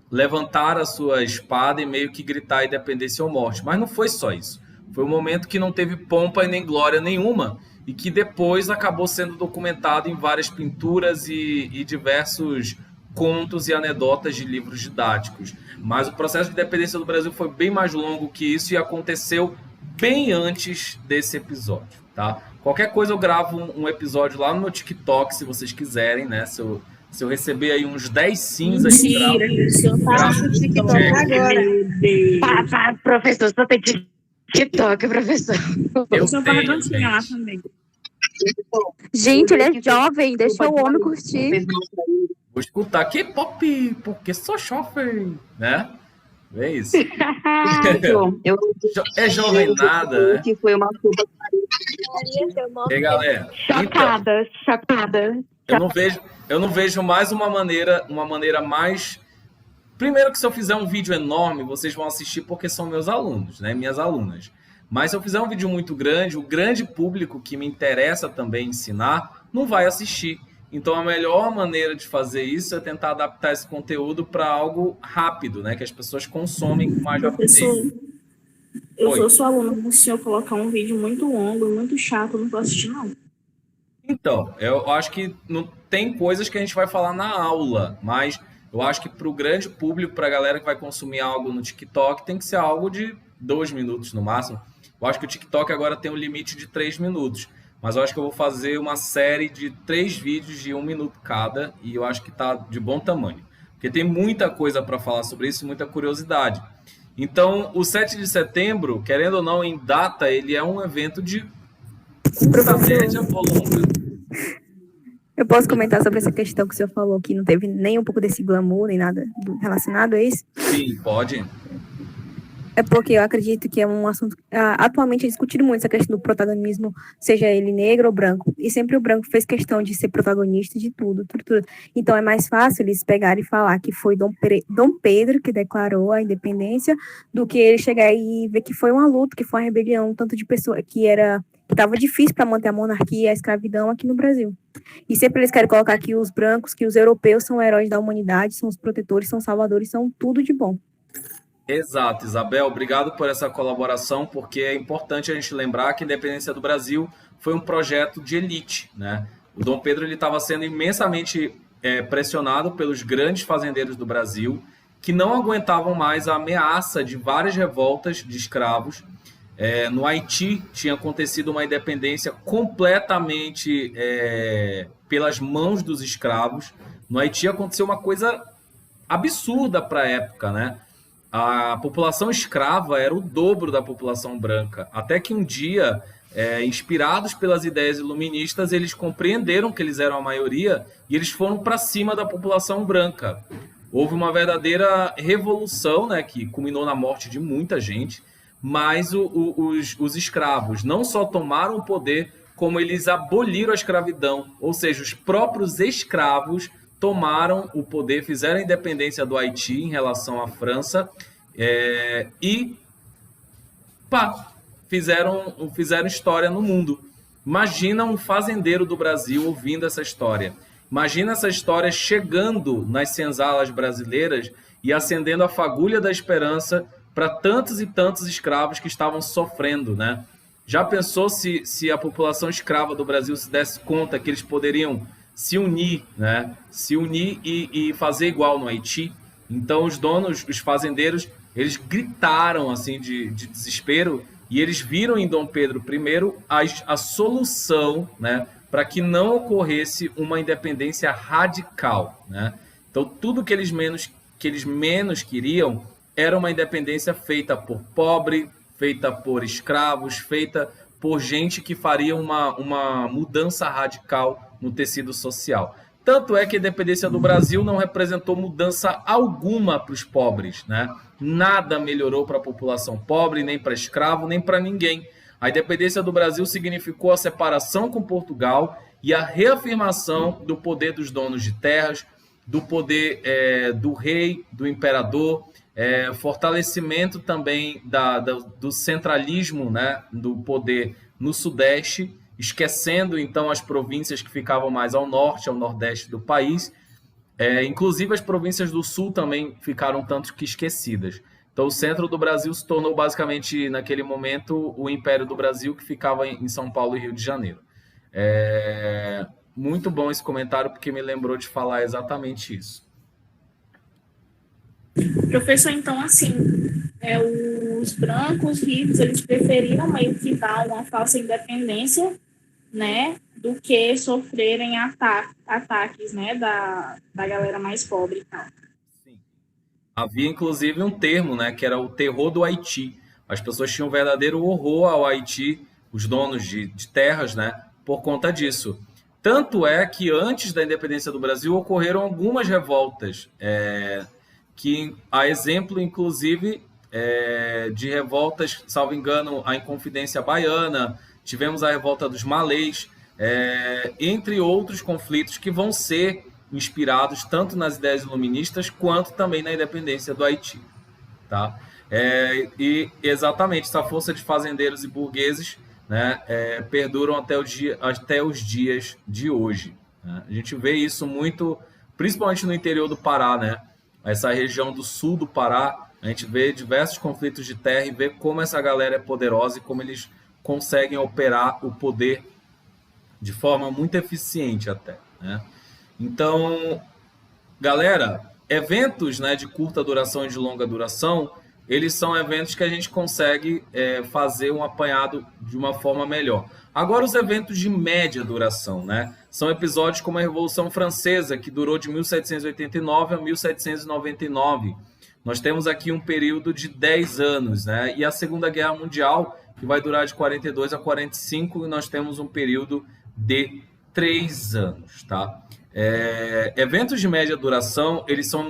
levantar a sua espada e meio que gritar independência ou morte. Mas não foi só isso. Foi um momento que não teve pompa e nem glória nenhuma e que depois acabou sendo documentado em várias pinturas e diversos contos e anedotas de livros didáticos. Mas o processo de independência do Brasil foi bem mais longo que isso e aconteceu bem antes desse episódio, tá? Qualquer coisa eu gravo um episódio lá no meu TikTok, se vocês quiserem, né? Se eu receber aí uns 10 cinzas... Mentira, eu faço TikTok agora. Professor, só tem TikTok, professor. Eu sou barragantinha lá também. Gente, ele é jovem, deixa o homem curtir. Vou escutar K-pop, porque sou jovem, né? É isso. É jovem nada, né? Que foi uma culpa. E aí, galera? Chocada. Eu não vejo mais uma maneira mais... Primeiro que se eu fizer um vídeo enorme, vocês vão assistir porque são meus alunos, né? Minhas alunas. Mas se eu fizer um vídeo muito grande, o grande público que me interessa também ensinar não vai assistir. Então a melhor maneira de fazer isso é tentar adaptar esse conteúdo para algo rápido, né? Que as pessoas consomem com mais rapidez. Eu sou sua aluna, se eu colocar um vídeo muito longo, muito chato, eu não vou assistir, não. Então, eu acho que não tem coisas que a gente vai falar na aula, mas eu acho que para o grande público, para a galera que vai consumir algo no TikTok, tem que ser algo de 2 minutos no máximo. Eu acho que o TikTok agora tem um limite de 3 minutos, mas eu acho que eu vou fazer uma série de 3 vídeos de 1 minuto cada e eu acho que está de bom tamanho, porque tem muita coisa para falar sobre isso, muita curiosidade. Então, o 7 de setembro, querendo ou não, em data, ele é um evento de curta, média ou longa. Eu posso comentar sobre essa questão que o senhor falou, que não teve nem um pouco desse glamour, nem nada relacionado a isso? Sim, pode. É porque eu acredito que é um assunto... Atualmente é discutido muito essa questão do protagonismo, seja ele negro ou branco. E sempre o branco fez questão de ser protagonista de tudo. Então é mais fácil eles pegarem e falar que foi Dom Pedro que declarou a independência, do que ele chegar e ver que foi uma luta, que foi uma rebelião, tanto de pessoa que estava difícil para manter a monarquia e a escravidão aqui no Brasil. E sempre eles querem colocar que os brancos, que os europeus são heróis da humanidade, são os protetores, são salvadores, são tudo de bom. Exato, Isabel, obrigado por essa colaboração, porque é importante a gente lembrar que a independência do Brasil foi um projeto de elite, né? O Dom Pedro estava sendo imensamente pressionado pelos grandes fazendeiros do Brasil, que não aguentavam mais a ameaça de várias revoltas de escravos. No Haiti tinha acontecido uma independência completamente pelas mãos dos escravos. No Haiti aconteceu uma coisa absurda para a época, né? A população escrava era o dobro da população branca. Até que um dia, inspirados pelas ideias iluministas, eles compreenderam que eles eram a maioria e eles foram para cima da população branca. Houve uma verdadeira revolução, né, que culminou na morte de muita gente, mas os escravos não só tomaram o poder, como eles aboliram a escravidão. Ou seja, os próprios escravos tomaram o poder, fizeram a independência do Haiti em relação à França fizeram história no mundo. Imagina um fazendeiro do Brasil ouvindo essa história. Imagina essa história chegando nas senzalas brasileiras e acendendo a fagulha da esperança para tantos e tantos escravos que estavam sofrendo, né? Já pensou se a população escrava do Brasil se desse conta que eles poderiam se unir, né? Se unir e fazer igual no Haiti? Então os donos, os fazendeiros, eles gritaram assim de desespero e eles viram em Dom Pedro I a solução, né, para que não ocorresse uma independência radical, né? Então tudo que eles menos queriam era uma independência feita por pobre, feita por escravos, feita por gente que faria uma mudança radical no tecido social. Tanto é que a independência do Brasil não representou mudança alguma para os pobres, né? Nada melhorou para a população pobre, nem para escravo, nem para ninguém. A independência do Brasil significou a separação com Portugal e a reafirmação do poder dos donos de terras, do poder do rei, do imperador, fortalecimento também do centralismo, né, do poder no Sudeste, esquecendo então as províncias que ficavam mais ao norte, ao nordeste do país. Inclusive as províncias do sul também ficaram tanto que esquecidas. Então o centro do Brasil se tornou basicamente, naquele momento, o Império do Brasil, que ficava em São Paulo e Rio de Janeiro. Muito bom esse comentário, porque me lembrou de falar exatamente isso. Professor, então, assim, os brancos ricos, eles preferiram meio que dar uma falsa independência, né, do que sofrerem ataques, né, da galera mais pobre e tal. Sim. Havia, inclusive, um termo, né, que era o terror do Haiti. As pessoas tinham um verdadeiro horror ao Haiti, os donos de terras, né, por conta disso. Tanto é que, antes da independência do Brasil, ocorreram algumas revoltas, que, a exemplo, inclusive, de revoltas, salvo engano, a Inconfidência Baiana, tivemos a revolta dos Malês, entre outros conflitos que vão ser inspirados tanto nas ideias iluministas quanto também na independência do Haiti. Tá? E exatamente essa força de fazendeiros e burgueses, né, perduram até os dias de hoje. Né? A gente vê isso muito, principalmente no interior do Pará, né? Essa região do sul do Pará, a gente vê diversos conflitos de terra e vê como essa galera é poderosa e como eles conseguem operar o poder de forma muito eficiente até, né? Então, galera, eventos, né, de curta duração e de longa duração, eles são eventos que a gente consegue fazer um apanhado de uma forma melhor. Agora, os eventos de média duração, né? São episódios como a Revolução Francesa, que durou de 1789 a 1799. Nós temos aqui um período de 10 anos, né? E a Segunda Guerra Mundial, que vai durar de 42 a 45, e nós temos um período de 3 anos, tá? Eventos de média duração, eles são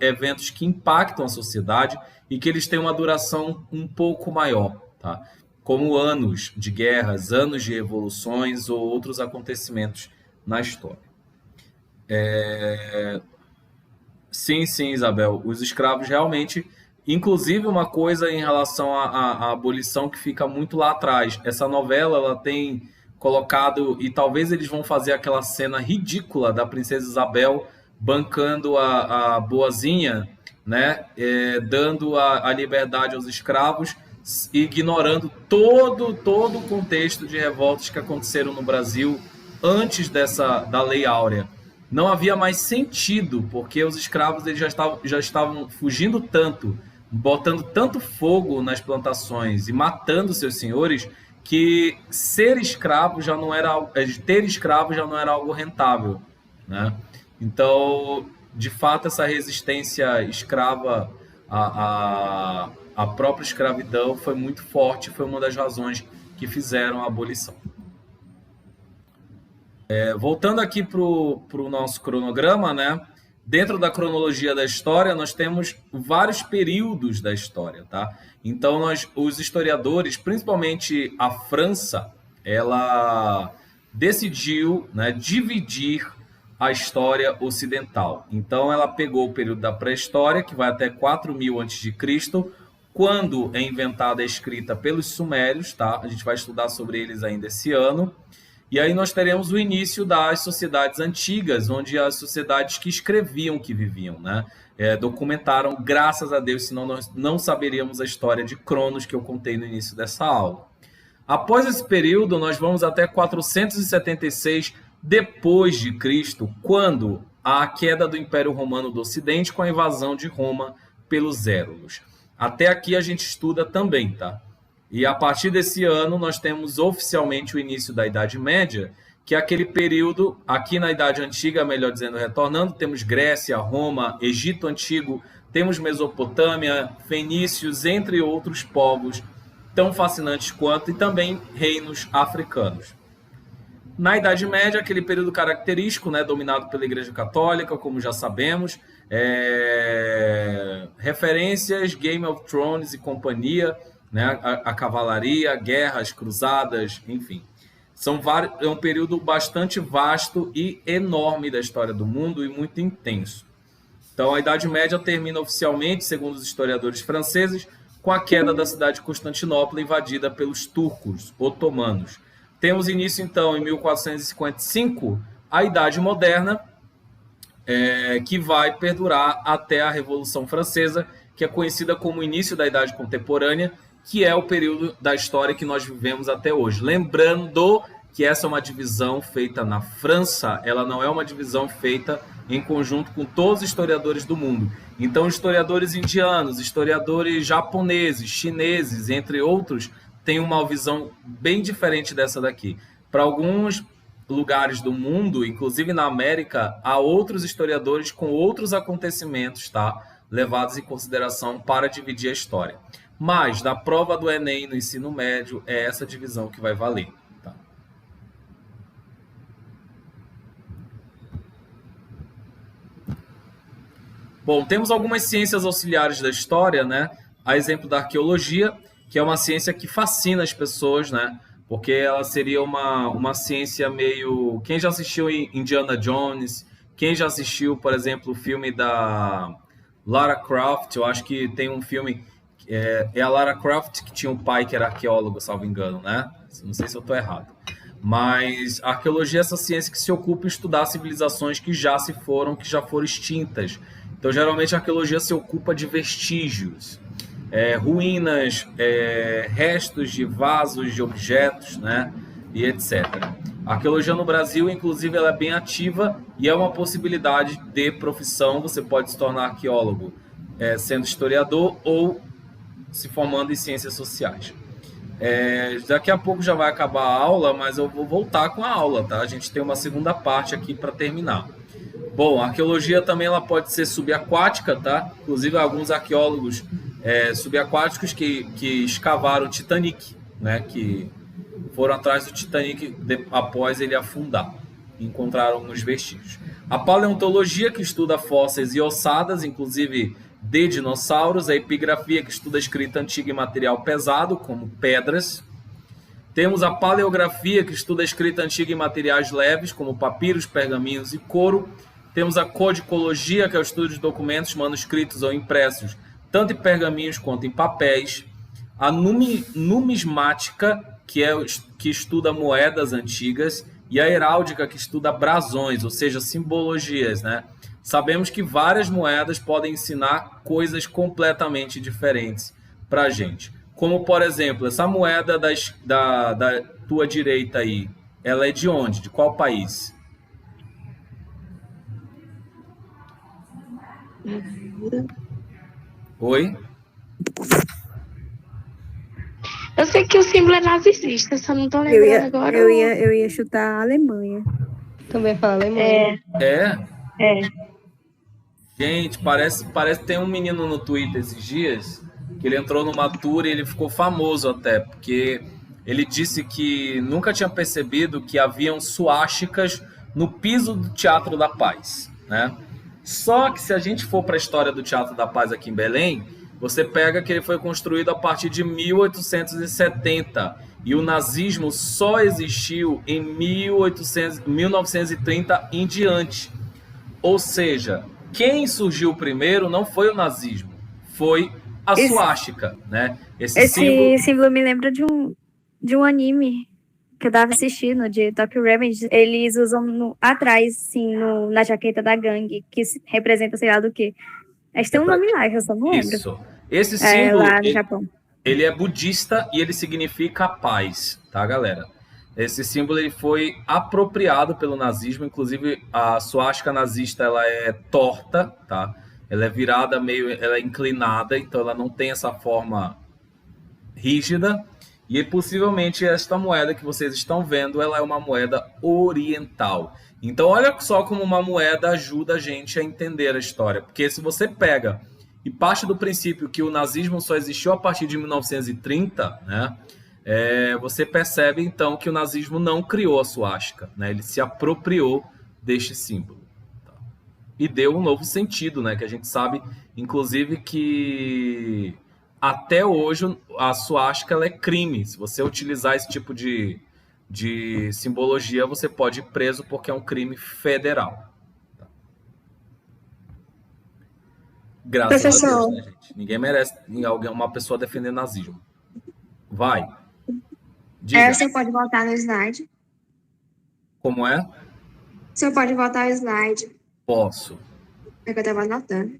eventos que impactam a sociedade e que eles têm uma duração um pouco maior, tá? Como anos de guerras, anos de revoluções ou outros acontecimentos na história. Sim, Isabel, os escravos realmente, inclusive uma coisa em relação à abolição que fica muito lá atrás. Essa novela, ela tem colocado, e talvez eles vão fazer aquela cena ridícula da Princesa Isabel bancando a boazinha, né, dando a liberdade aos escravos, ignorando todo o contexto de revoltas que aconteceram no Brasil antes da Lei Áurea. Não havia mais sentido, porque os escravos eles já estavam fugindo tanto, botando tanto fogo nas plantações e matando seus senhores, que ter escravo já não era algo rentável, né? Então, de fato, essa resistência escrava à própria escravidão foi muito forte, foi uma das razões que fizeram a abolição. Voltando aqui para o nosso cronograma, né? Dentro da cronologia da história, nós temos vários períodos da história, tá? Então, os historiadores, principalmente a França, ela decidiu, né, dividir a história ocidental. Então, ela pegou o período da pré-história, que vai até 4000 a.C., quando é inventada a escrita pelos sumérios, tá? A gente vai estudar sobre eles ainda esse ano. E aí nós teremos o início das sociedades antigas, onde as sociedades que escreviam que viviam, né? Documentaram, graças a Deus, senão nós não saberíamos a história de Cronos que eu contei no início dessa aula. Após esse período, nós vamos até 476 depois de Cristo, quando há a queda do Império Romano do Ocidente com a invasão de Roma pelos Érulos. Até aqui a gente estuda também, tá? E a partir desse ano nós temos oficialmente o início da Idade Média, que é aquele período, aqui na Idade Antiga, melhor dizendo, retornando, temos Grécia, Roma, Egito Antigo, temos Mesopotâmia, fenícios, entre outros povos tão fascinantes quanto, e também reinos africanos. Na Idade Média, aquele período característico, né, dominado pela Igreja Católica, como já sabemos, referências, Game of Thrones e companhia, né, a cavalaria, guerras, cruzadas, enfim. É um período bastante vasto e enorme da história do mundo e muito intenso. Então, a Idade Média termina oficialmente, segundo os historiadores franceses, com a queda da cidade de Constantinopla invadida pelos turcos otomanos. Temos início, então, em 1455, a Idade Moderna, que vai perdurar até a Revolução Francesa, que é conhecida como o início da Idade Contemporânea, que é o período da história que nós vivemos até hoje. Lembrando que essa é uma divisão feita na França, ela não é uma divisão feita em conjunto com todos os historiadores do mundo. Então, historiadores indianos, historiadores japoneses, chineses, entre outros, têm uma visão bem diferente dessa daqui. Para alguns lugares do mundo, inclusive na América, há outros historiadores com outros acontecimentos, tá, levados em consideração para dividir a história. Mas, na prova do Enem, no ensino médio, é essa divisão que vai valer. Tá? Bom, temos algumas ciências auxiliares da história, né? A exemplo da arqueologia, que é uma ciência que fascina as pessoas, né? Porque ela seria uma ciência meio... Quem já assistiu Indiana Jones? Quem já assistiu, por exemplo, o filme da Lara Croft? Eu acho que tem um filme... É a Lara Croft que tinha um pai que era arqueólogo, salvo engano, né? Não sei se eu estou errado. Mas a arqueologia é essa ciência que se ocupa em estudar civilizações que já foram extintas. Então, geralmente, a arqueologia se ocupa de vestígios, ruínas, restos de vasos, de objetos, né? E etc. A arqueologia no Brasil, inclusive, ela é bem ativa e é uma possibilidade de profissão. Você pode se tornar arqueólogo sendo historiador ou se formando em ciências sociais. Daqui a pouco já vai acabar a aula, mas eu vou voltar com a aula, tá? A gente tem uma segunda parte aqui para terminar. Bom, a arqueologia também ela pode ser subaquática, tá? Inclusive, alguns arqueólogos subaquáticos que escavaram o Titanic, né? Que foram atrás do Titanic após ele afundar. Encontraram alguns vestígios. A paleontologia, que estuda fósseis e ossadas, inclusive de dinossauros. A epigrafia, que estuda a escrita antiga e material pesado, como pedras. Temos a paleografia, que estuda a escrita antiga em materiais leves, como papiros, pergaminhos e couro. Temos a codicologia, que é o estudo de documentos manuscritos ou impressos, tanto em pergaminhos quanto em papéis. A numismática, que estuda moedas antigas. E a heráldica, que estuda brasões, ou seja, simbologias, né? Sabemos que várias moedas podem ensinar coisas completamente diferentes para a gente. Como, por exemplo, essa moeda da tua direita aí, ela é de onde? De qual país? Oi? Eu sei que o símbolo é nazista, só não tô lembrando agora. Eu ia chutar a Alemanha. Também fala Alemanha. Gente, parece que tem um menino no Twitter esses dias que ele entrou numa tour e ele ficou famoso até, porque ele disse que nunca tinha percebido que haviam suásticas no piso do Teatro da Paz, né? Só que se a gente for para a história do Teatro da Paz aqui em Belém, você pega que ele foi construído a partir de 1870 e o nazismo só existiu em 1930 em diante. Ou seja, quem surgiu primeiro não foi o nazismo, foi a suástica, né? Esse símbolo me lembra de um anime que eu tava assistindo, de Tokyo Revengers, eles usam atrás, sim, na jaqueta da gangue, que representa sei lá do que. Mas tem um nome lá, que eu só não lembro. Isso. Esse símbolo, lá no Japão. Ele é budista e ele significa paz, tá, galera? Esse símbolo ele foi apropriado pelo nazismo, inclusive a suástica nazista ela é torta, tá? Ela é virada ela é inclinada, então ela não tem essa forma rígida. E possivelmente esta moeda que vocês estão vendo, ela é uma moeda oriental. Então olha só como uma moeda ajuda a gente a entender a história, porque se você pega e parte do princípio que o nazismo só existiu a partir de 1930, né? Você percebe, então, que o nazismo não criou a suástica, né? Ele se apropriou deste símbolo. Tá? E deu um novo sentido, né? Que a gente sabe, inclusive, que até hoje a suástica ela é crime. Se você utilizar esse tipo de simbologia, você pode ir preso porque é um crime federal. Tá? Graças a Deus, né, gente? Ninguém merece uma pessoa defender nazismo. Vai. Você pode voltar no slide? Como é? Você pode voltar ao slide. Posso. É que eu estava anotando.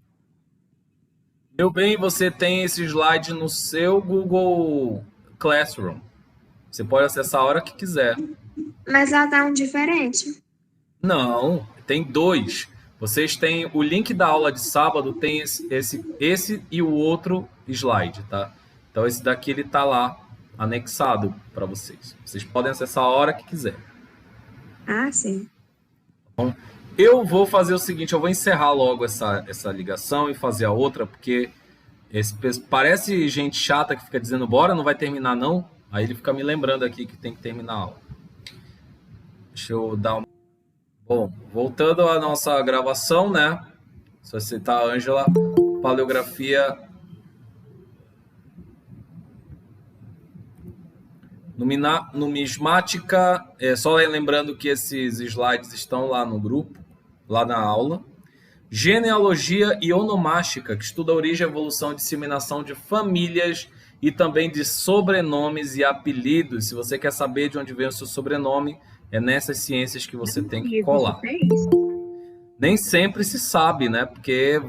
Meu bem, você tem esse slide no seu Google Classroom. Você pode acessar a hora que quiser. Mas lá tá um diferente. Não, tem 2. Vocês têm o link da aula de sábado, tem esse e o outro slide, tá? Então esse daqui ele tá lá anexado para vocês. Vocês podem acessar a hora que quiser. Ah, sim. Bom, eu vou fazer o seguinte, eu vou encerrar logo essa ligação e fazer a outra, porque parece gente chata que fica dizendo bora, não vai terminar não. Aí ele fica me lembrando aqui que tem que terminar a aula. Deixa eu dar uma... Bom, voltando à nossa gravação, né? Só citar a Ângela, paleografia... Numismática, só lembrando que esses slides estão lá no grupo, lá na aula. Genealogia e onomástica, que estuda a origem, evolução e disseminação de famílias e também de sobrenomes e apelidos. Se você quer saber de onde vem o seu sobrenome, é nessas ciências que você tem que colar. Nem sempre se sabe, né? Porque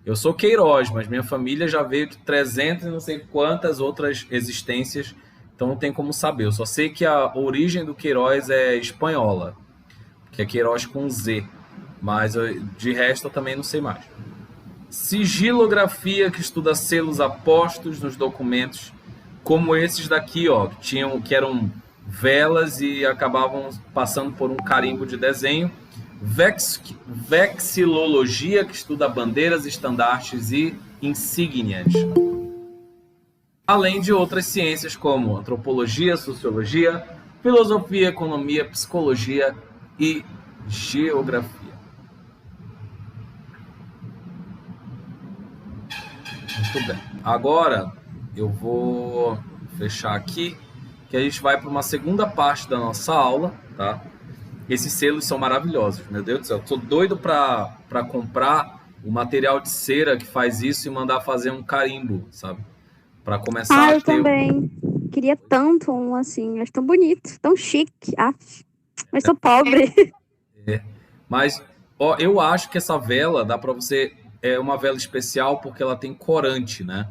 eu sou Queiroz, mas minha família já veio de 300 e não sei quantas outras existências. Então não tem como saber. Eu só sei que a origem do Queiroz é espanhola, que é Queiroz com Z. Mas de resto eu também não sei mais. Sigilografia, que estuda selos apostos nos documentos, como esses daqui, ó, que eram velas e acabavam passando por um carimbo de desenho. Vexilologia, que estuda bandeiras, estandartes e insígnias. Além de outras ciências como antropologia, sociologia, filosofia, economia, psicologia e geografia. Muito bem. Agora eu vou fechar aqui, que a gente vai para uma segunda parte da nossa aula, tá? Esses selos são maravilhosos, meu Deus do céu. Estou doido para comprar o material de cera que faz isso e mandar fazer um carimbo, sabe? Para começar a eu ter... também. Queria tanto um assim. Acho tão bonito, tão chique. Mas sou pobre. Mas ó, eu acho que essa vela dá para você... É uma vela especial porque ela tem corante, né?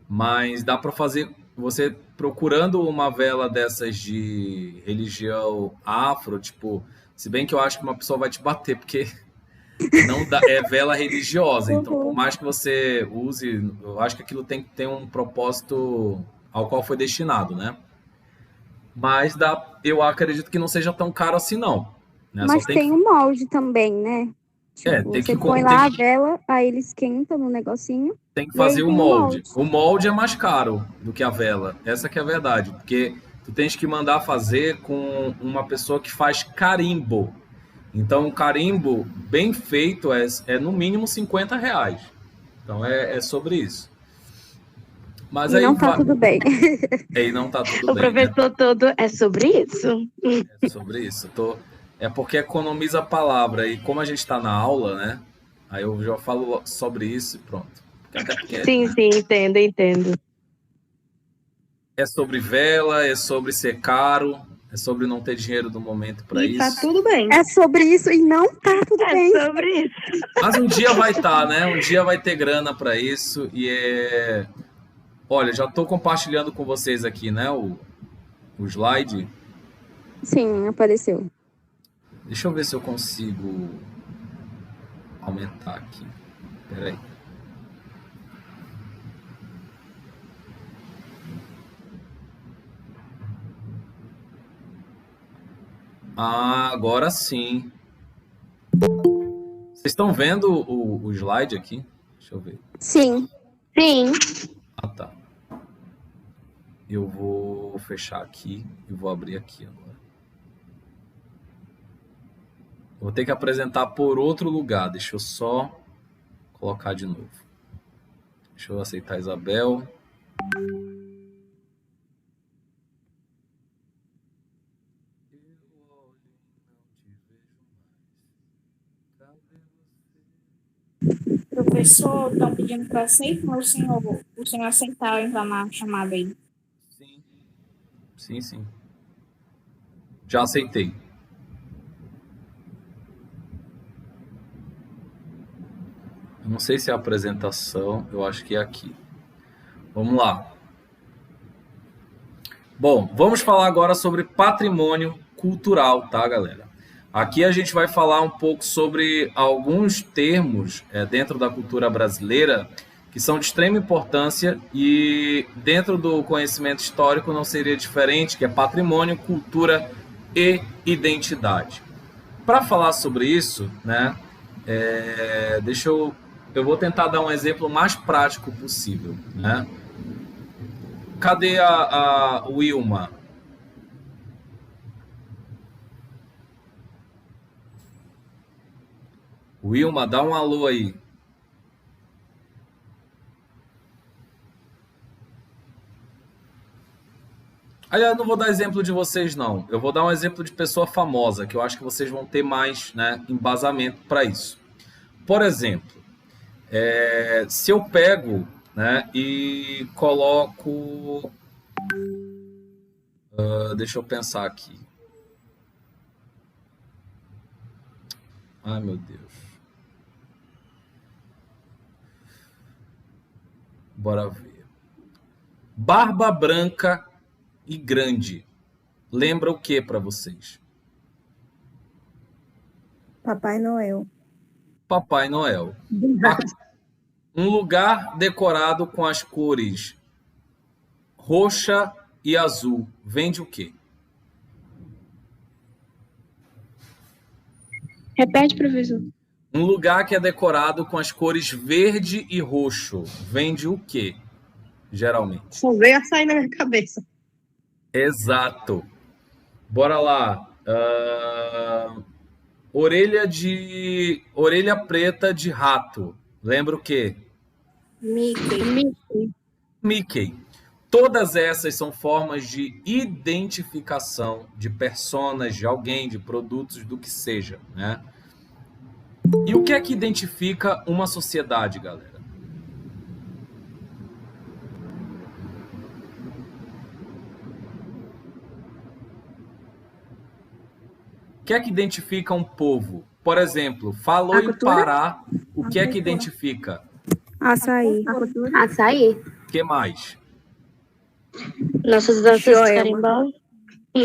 Mas dá para fazer... Você procurando uma vela dessas de religião afro, tipo... Se bem que eu acho que uma pessoa vai te bater, porque... Não dá, é vela religiosa, então por mais que você use, eu acho que aquilo tem que ter um propósito ao qual foi destinado, né? Mas eu acredito que não seja tão caro assim, não. Né? Mas tem um molde também, né? Tipo, tem você que põe lá a vela, aí ele esquenta no negocinho. Tem que fazer o molde. O molde é mais caro do que a vela, essa que é a verdade, porque tu tens que mandar fazer com uma pessoa que faz carimbo. Então, um carimbo bem feito é no mínimo R$50. Então, é sobre isso. Mas aí não tá tudo bem. E não tá tudo bem. O professor todo é sobre isso? É sobre isso. É porque economiza a palavra. E como a gente está na aula, né? Aí eu já falo sobre isso e pronto. Sim, entendo. É sobre vela, é sobre ser caro. É sobre não ter dinheiro no momento para E tá isso. tudo bem. É sobre isso e não tá tudo bem. É sobre isso. Mas um dia vai estar, né? Um dia vai ter grana para isso. E é. Olha, já estou compartilhando com vocês aqui, né? O slide. Sim, apareceu. Deixa eu ver se eu consigo aumentar aqui. Espera aí. Ah, agora sim. Vocês estão vendo o slide aqui? Deixa eu ver. Sim. Sim. Ah, tá. Eu vou fechar aqui e vou abrir aqui agora. Vou ter que apresentar por outro lugar. Deixa eu só colocar de novo. Deixa eu aceitar a Isabel. Professor, estão pedindo para aceitar o senhor aceitar entrar na chamada aí. Sim. Sim, sim. Já aceitei. Eu não sei se é a apresentação, eu acho que é aqui. Vamos lá. Bom, vamos falar agora sobre patrimônio cultural, tá, galera? Aqui a gente vai falar um pouco sobre alguns termos dentro da cultura brasileira que são de extrema importância e dentro do conhecimento histórico não seria diferente, que é patrimônio, cultura e identidade. Para falar sobre isso, né, eu vou tentar dar um exemplo mais prático possível, né? Cadê a Wilma? Wilma, dá um alô aí. Aliás, eu não vou dar exemplo de vocês, não. Eu vou dar um exemplo de pessoa famosa, que eu acho que vocês vão ter mais, né, embasamento para isso. Por exemplo, se eu pego, né, e coloco... deixa eu pensar aqui. Ai, meu Deus. Bora ver. Barba branca e grande. Lembra o que para vocês? Papai Noel. Papai Noel. Um lugar decorado com as cores roxa e azul. Vende o quê? Repete, professor. Um lugar que é decorado com as cores verde e roxo. Vende o quê? Geralmente. Só veio a sair na minha cabeça. Exato. Bora lá. Orelha preta de rato. Lembra o quê? Mickey. Todas essas são formas de identificação de personas, de alguém, de produtos, do que seja, né? E o que é que identifica uma sociedade, galera? O que é que identifica um povo? Por exemplo, falou em Pará, o que é que identifica? Açaí. Açaí. O que mais? Nossas danças de Joelma. carimbau.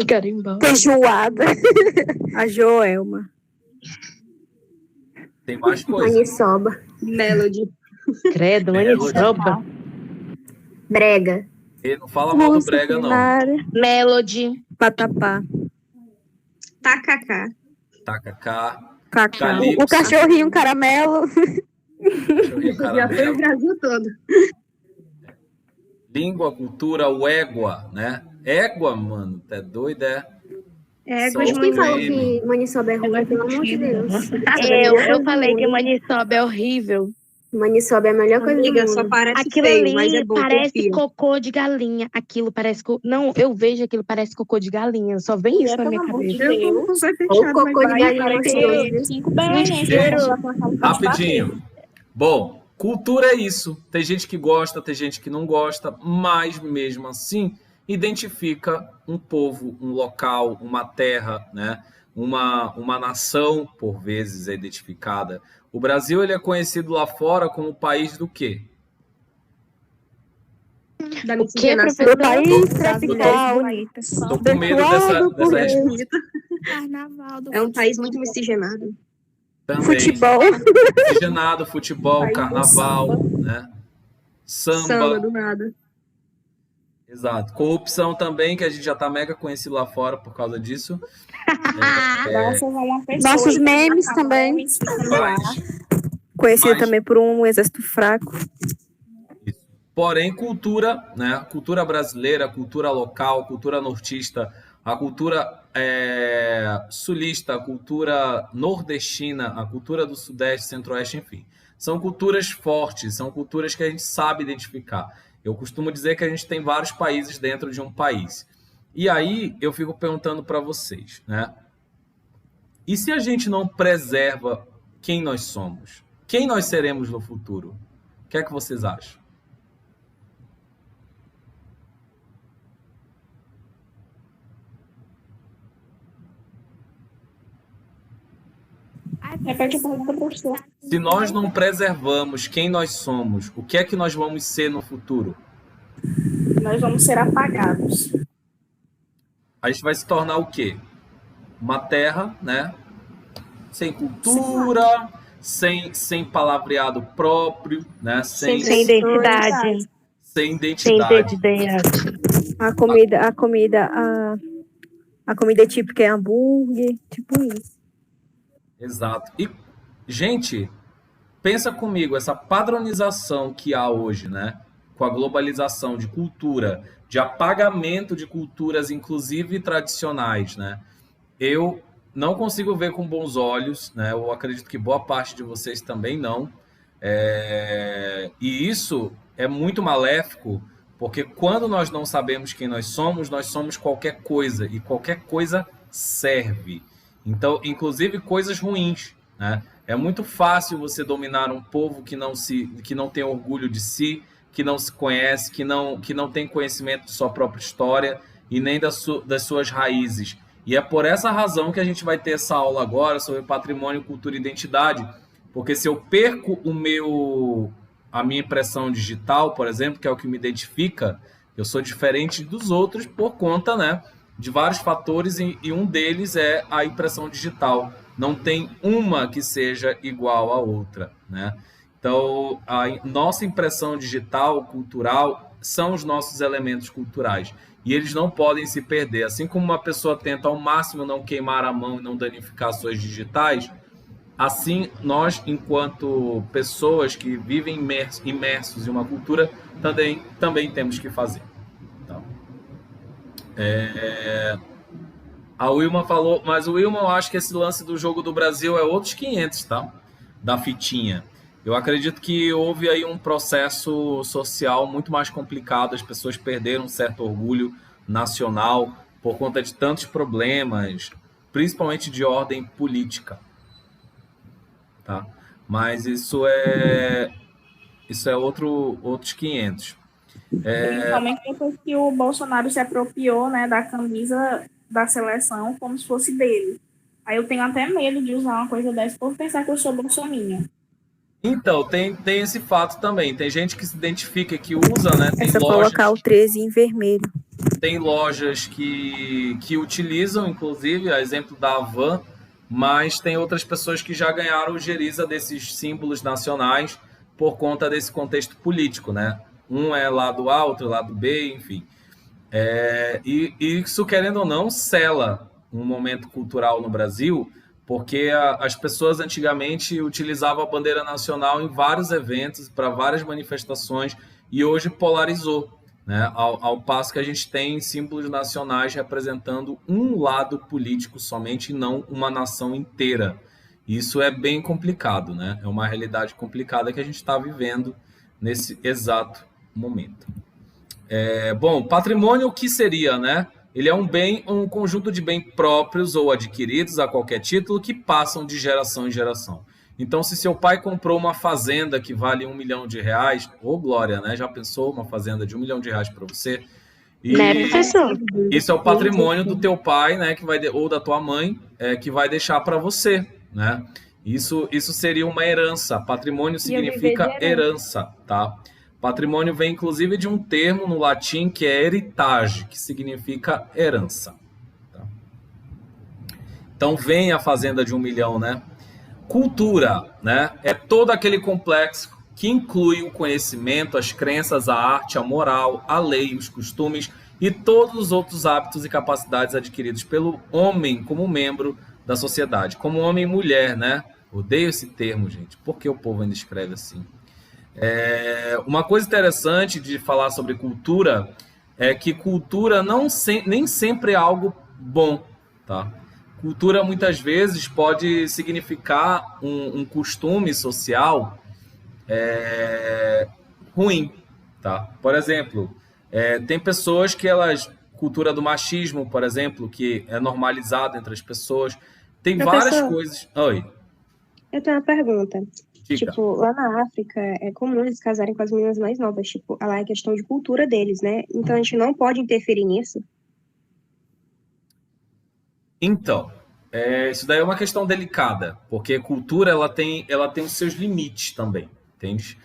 Carimbau. Feijoada. A Joelma. Tem mais coisa. Maniçoba. Melody. Credo, Melody. maniçoba. Brega. E não fala mal do brega, não. Melody. Patapá. Tacacá. Tacacá. Cacau. Calypso. O cachorrinho caramelo. Cachorrinho Já foi caramelo. o Brasil todo. Língua, cultura, o égua, né? Égua, mano, tá doido, é? Égua Mas de quem falou mangueira. que maniçoba é ruim, pelo amor de Deus? Eu falei que maniçoba é horrível. Maniçoba é a melhor coisa do Amiga, só mundo. parece Aquilo feio, ali mas é bom, parece confia. cocô de galinha. Aquilo parece... Não, eu vejo aquilo parece cocô de galinha. Só vem isso na minha Pelo amor de cabeça. Eu não sou Ou fechado, cocô mas de vai, galinha vai gostoso, ter. viu? 5 BNs. Rapidinho. Bom, cultura é isso. Tem gente que gosta, tem gente que não gosta, mas mesmo assim, identifica um povo, um local, uma terra, né? Uma nação, por vezes, é identificada. O Brasil ele é conhecido lá fora como o país do quê? Da O quê, miscigenação. Do país Brasileiro. tropical, bonita. Tô com medo dessa resposta Carnaval do É um país muito miscigenado. também. Futebol. Miscigenado, futebol, País do carnaval, samba. né? Samba Samba, do nada. exato. Corrupção também, que a gente já tá mega conhecido lá fora por causa disso. Graças a uma pessoa. Nossos que memes acaba também. memes ficando lá. Conhecido Mas- também por um exército fraco. Porém, cultura, né? Cultura brasileira, cultura local, cultura nortista, a cultura sulista, a cultura nordestina, a cultura do sudeste, centro-oeste, enfim. São culturas fortes, são culturas que a gente sabe identificar. Eu costumo dizer que a gente tem vários países dentro de um país. E aí eu fico perguntando para vocês, né? E se a gente não preserva quem nós somos? Quem nós seremos no futuro? O que é que vocês acham? Repete a pergunta, professor. Se nós não preservamos quem nós somos, o que é que nós vamos ser no futuro? Nós vamos ser apagados. A gente vai se tornar o quê? Uma terra, né? Sem cultura, sem palavreado próprio, né? Sem Sem identidade. Sem identidade. identidade. A comida típica é hambúrguer, tipo isso. Exato. E, gente, pensa comigo, essa padronização que há hoje, né? Com a globalização de cultura, de apagamento de culturas, inclusive tradicionais, né? Eu não consigo ver com bons olhos, né? Eu acredito que boa parte de vocês também não. E isso é muito maléfico, porque quando nós não sabemos quem nós somos qualquer coisa, e qualquer coisa serve. Então, inclusive coisas ruins, né? É muito fácil você dominar um povo que não tem orgulho de si, que não se conhece, que não tem conhecimento de sua própria história e nem das suas raízes. E é por essa razão que a gente vai ter essa aula agora sobre patrimônio, cultura e identidade, porque se eu perco a minha impressão digital, por exemplo, que é o que me identifica, eu sou diferente dos outros por conta, né, de vários fatores, e um deles é a impressão digital. Não tem uma que seja igual à outra, né? Então, a nossa impressão digital, cultural, são os nossos elementos culturais. E eles não podem se perder. Assim como uma pessoa tenta ao máximo não queimar a mão e não danificar suas digitais, assim nós, enquanto pessoas que vivem imersos em uma cultura, também temos que fazer. Tá? A Wilma falou, mas o Wilma, eu acho que esse lance do jogo do Brasil é outros 500, tá? Da fitinha. Eu acredito que houve aí um processo social muito mais complicado, as pessoas perderam um certo orgulho nacional por conta de tantos problemas, principalmente de ordem política. Tá? Mas isso é outros 500. Principalmente depois que o Bolsonaro se apropriou, né, da camisa da seleção como se fosse dele. Aí eu tenho até medo de usar uma coisa dessa por pensar que eu sou bolsominion. Então, tem esse fato também. Tem gente que se identifica, que usa, né? É só colocar o 13 em vermelho. Tem lojas que utilizam, inclusive, a exemplo da Havan, mas tem outras pessoas que já ganharam ojeriza desses símbolos nacionais por conta desse contexto político, né? Um é lado A, outro lado B, enfim. E isso, querendo ou não, sela um momento cultural no Brasil, porque as pessoas antigamente utilizavam a bandeira nacional em vários eventos, para várias manifestações, e hoje polarizou, né? Ao passo que a gente tem símbolos nacionais representando um lado político somente, e não uma nação inteira. Isso é bem complicado, né? É uma realidade complicada que a gente está vivendo nesse exato momento. Bom, patrimônio, o que seria, né? Ele é um conjunto de bens próprios ou adquiridos a qualquer título que passam de geração em geração. Então, se seu pai comprou uma fazenda que vale R$1 milhão, ô glória, né? Já pensou uma fazenda de R$1 milhão para você? Né, E professor? isso é o patrimônio do teu pai, né, que ou da tua mãe, que vai deixar para você, né? Isso seria uma herança. Patrimônio Ia viver de significa herança. herança, tá? Patrimônio vem inclusive de um termo no latim que é heritage, que significa herança. Tá? Então vem a fazenda de 1 milhão, né? Cultura, né? É todo aquele complexo que inclui o conhecimento, as crenças, a arte, a moral, a lei, os costumes e todos os outros hábitos e capacidades adquiridos pelo homem como membro da sociedade, como homem e mulher, né? Odeio esse termo, gente. Por que o povo ainda escreve assim? Uma coisa interessante de falar sobre cultura é que cultura nem sempre é algo bom, tá? Cultura muitas vezes pode significar um costume social ruim, tá? Por exemplo, tem pessoas que cultura do machismo, por exemplo, que é normalizada entre as pessoas. Tem várias Professor, coisas. Oi, eu tenho uma pergunta. diga. Tipo, lá na África é comum eles casarem com as meninas mais novas. Tipo, lá é questão de cultura deles, né? Então a gente não pode interferir nisso. Então, isso daí é uma questão delicada, porque cultura ela tem os seus limites também, entende?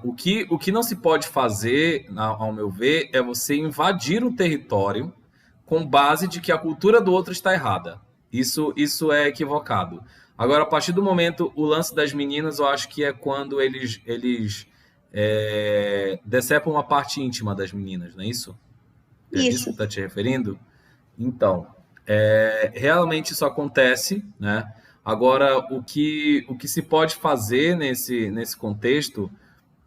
O que não se pode fazer, ao meu ver, é você invadir um território com base de que a cultura do outro está errada. Isso é equivocado. Agora, a partir do momento, o lance das meninas, eu acho que é quando eles decepam uma parte íntima das meninas, não é isso? É disso que Isso. você está te referindo? Então, realmente isso acontece, né? Agora, o que se pode fazer nesse contexto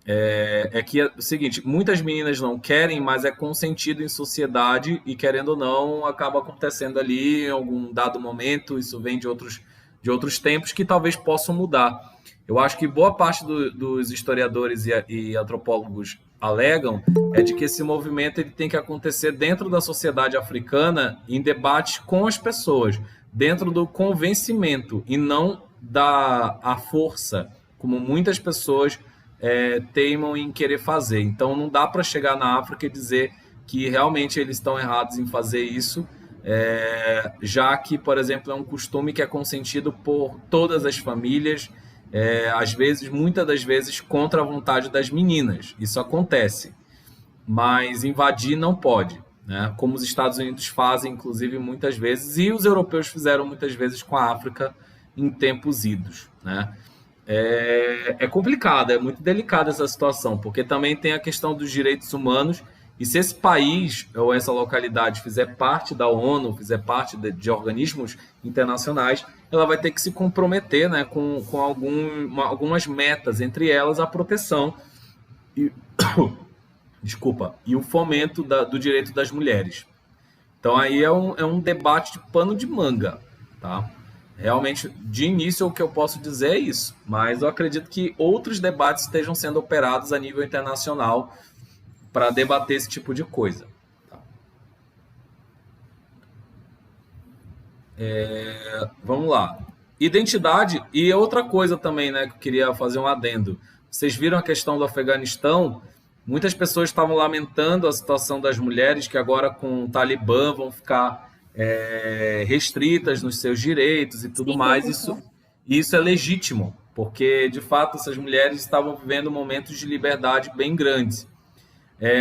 é que é o seguinte, muitas meninas não querem, mas é consentido em sociedade e, querendo ou não, acaba acontecendo ali em algum dado momento, isso vem de outros tempos que talvez possam mudar. Eu acho que boa parte dos historiadores e antropólogos alegam de que esse movimento ele tem que acontecer dentro da sociedade africana em debates com as pessoas, dentro do convencimento e não a força, como muitas pessoas teimam em querer fazer. Então não dá para chegar na África e dizer que realmente eles estão errados em fazer isso, já que, por exemplo, é um costume que é consentido por todas as famílias, às vezes, muitas das vezes, contra a vontade das meninas. Isso acontece, mas invadir não pode, né? Como os Estados Unidos fazem, inclusive, muitas vezes, e os europeus fizeram muitas vezes com a África em tempos idos, né? É complicado, é muito delicada essa situação, porque também tem a questão dos direitos humanos, e se esse país ou essa localidade fizer parte da ONU, fizer parte de organismos internacionais, ela vai ter que se comprometer, né, com algumas metas, entre elas a proteção e, e o fomento do direito das mulheres. Então aí é um debate de pano de manga, tá? Realmente, de início, o que eu posso dizer é isso, mas eu acredito que outros debates estejam sendo operados a nível internacional para debater esse tipo de coisa. Tá? Vamos lá. Identidade, e outra coisa também, né, que eu queria fazer um adendo. Vocês viram a questão do Afeganistão? Muitas pessoas estavam lamentando a situação das mulheres que agora com o Talibã vão ficar restritas nos seus direitos e tudo mais. Isso é legítimo, porque de fato essas mulheres estavam vivendo momentos de liberdade bem grandes.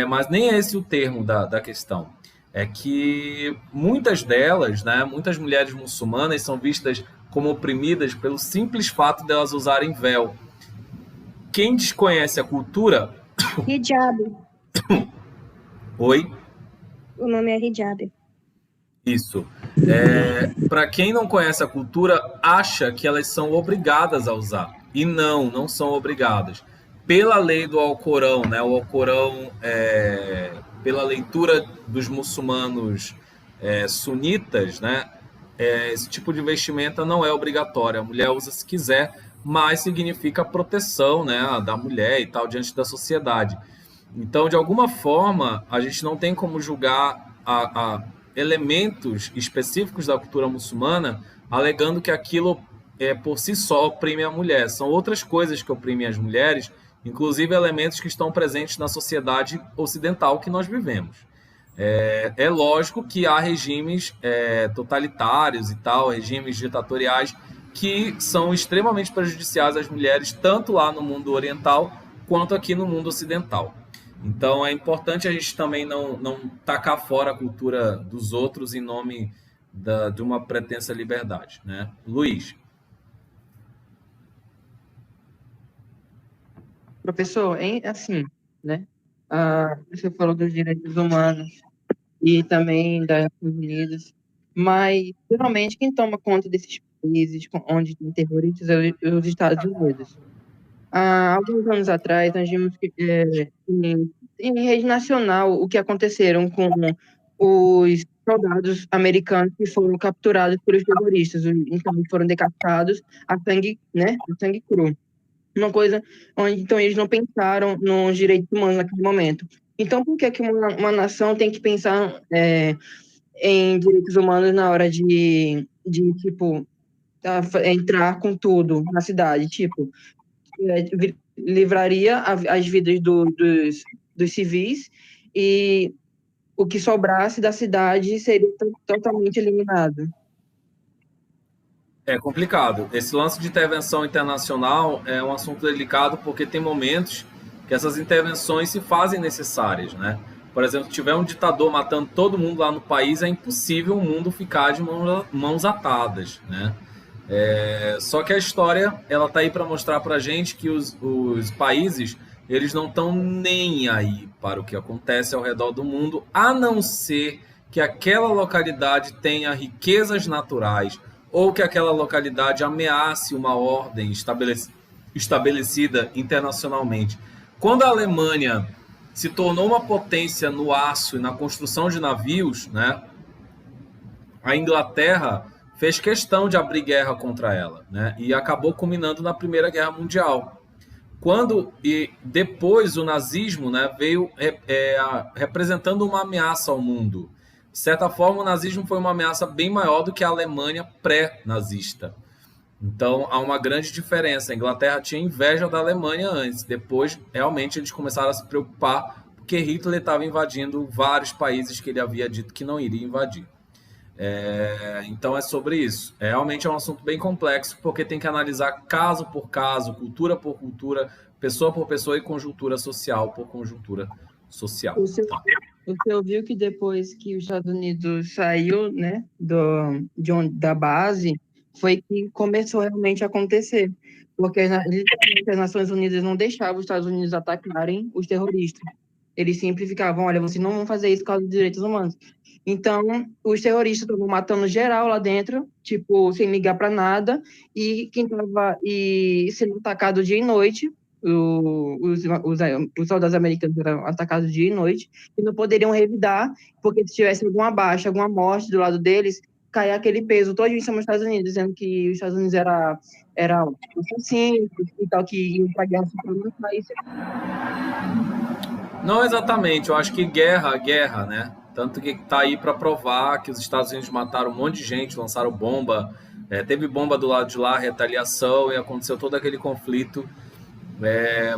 Mas nem é esse o termo da questão. É que muitas delas, né, muitas mulheres muçulmanas são vistas como oprimidas pelo simples fato de elas usarem véu. Quem desconhece a cultura... Hijab. Oi? O nome é hijab. Isso. Para quem não conhece a cultura, acha que elas são obrigadas a usar. E não são obrigadas. Pela lei do Alcorão, né? O Alcorão, pela leitura dos muçulmanos sunitas, né? Esse tipo de vestimenta não é obrigatório. A mulher usa se quiser, mas significa proteção, né, da mulher e tal diante da sociedade. Então, de alguma forma, a gente não tem como julgar elementos específicos da cultura muçulmana alegando que aquilo por si só oprime a mulher. São outras coisas que oprimem as mulheres, inclusive elementos que estão presentes na sociedade ocidental que nós vivemos. É lógico que há regimes totalitários e tal, regimes ditatoriais, que são extremamente prejudiciais às mulheres, tanto lá no mundo oriental quanto aqui no mundo ocidental. Então é importante a gente também não tacar fora a cultura dos outros em nome de uma pretensa liberdade, né? Luiz. Professor, assim, né? Você falou dos direitos humanos e também das Nações Unidas, mas geralmente quem toma conta desses países onde tem terroristas é os Estados Unidos. Há alguns anos atrás, nós vimos que em rede nacional o que aconteceram com os soldados americanos que foram capturados pelos terroristas, então foram decapitados a sangue, né, a sangue cru. Uma coisa onde então eles não pensaram nos direitos humanos naquele momento. Então, por que uma nação tem que pensar em direitos humanos na hora de tipo, entrar com tudo na cidade? Tipo, livraria as vidas dos civis e o que sobrasse da cidade seria totalmente eliminado. É complicado. Esse lance de intervenção internacional é um assunto delicado porque tem momentos que essas intervenções se fazem necessárias, né? Por exemplo, se tiver um ditador matando todo mundo lá no país, é impossível o mundo ficar de mãos atadas, né? Só que a história ela tá aí para mostrar para a gente que os países eles não estão nem aí para o que acontece ao redor do mundo, a não ser que aquela localidade tenha riquezas naturais ou que aquela localidade ameace uma ordem estabelecida internacionalmente. Quando a Alemanha se tornou uma potência no aço e na construção de navios, né, a Inglaterra fez questão de abrir guerra contra ela, né, e acabou culminando na Primeira Guerra Mundial. E depois o nazismo, né, veio representando uma ameaça ao mundo. De certa forma, o nazismo foi uma ameaça bem maior do que a Alemanha pré-nazista. Então, há uma grande diferença. A Inglaterra tinha inveja da Alemanha antes. Depois, realmente, eles começaram a se preocupar porque Hitler estava invadindo vários países que ele havia dito que não iria invadir. Então, é sobre isso. Realmente é um assunto bem complexo, porque tem que analisar caso por caso, cultura por cultura, pessoa por pessoa e conjuntura social por conjuntura social. Você ouviu que depois que os Estados Unidos saiu, né, da base, foi que começou realmente a acontecer. Porque as Nações Unidas não deixavam os Estados Unidos atacarem os terroristas. Eles sempre ficavam, olha, vocês não vão fazer isso por causa dos direitos humanos. Então, os terroristas estavam matando geral lá dentro, tipo, sem ligar para nada, e quem estava sendo atacado dia e noite, os soldados americanos eram atacados dia e noite, e não poderiam revidar, porque se tivesse alguma baixa, alguma morte do lado deles, caia aquele peso todo em cima dos Estados Unidos, dizendo que os Estados Unidos era assassino e tal, que iam para a guerra suprema, mas... Não exatamente, eu acho que guerra, né? Tanto que está aí para provar que os Estados Unidos mataram um monte de gente, lançaram bomba, teve bomba do lado de lá, retaliação, e aconteceu todo aquele conflito.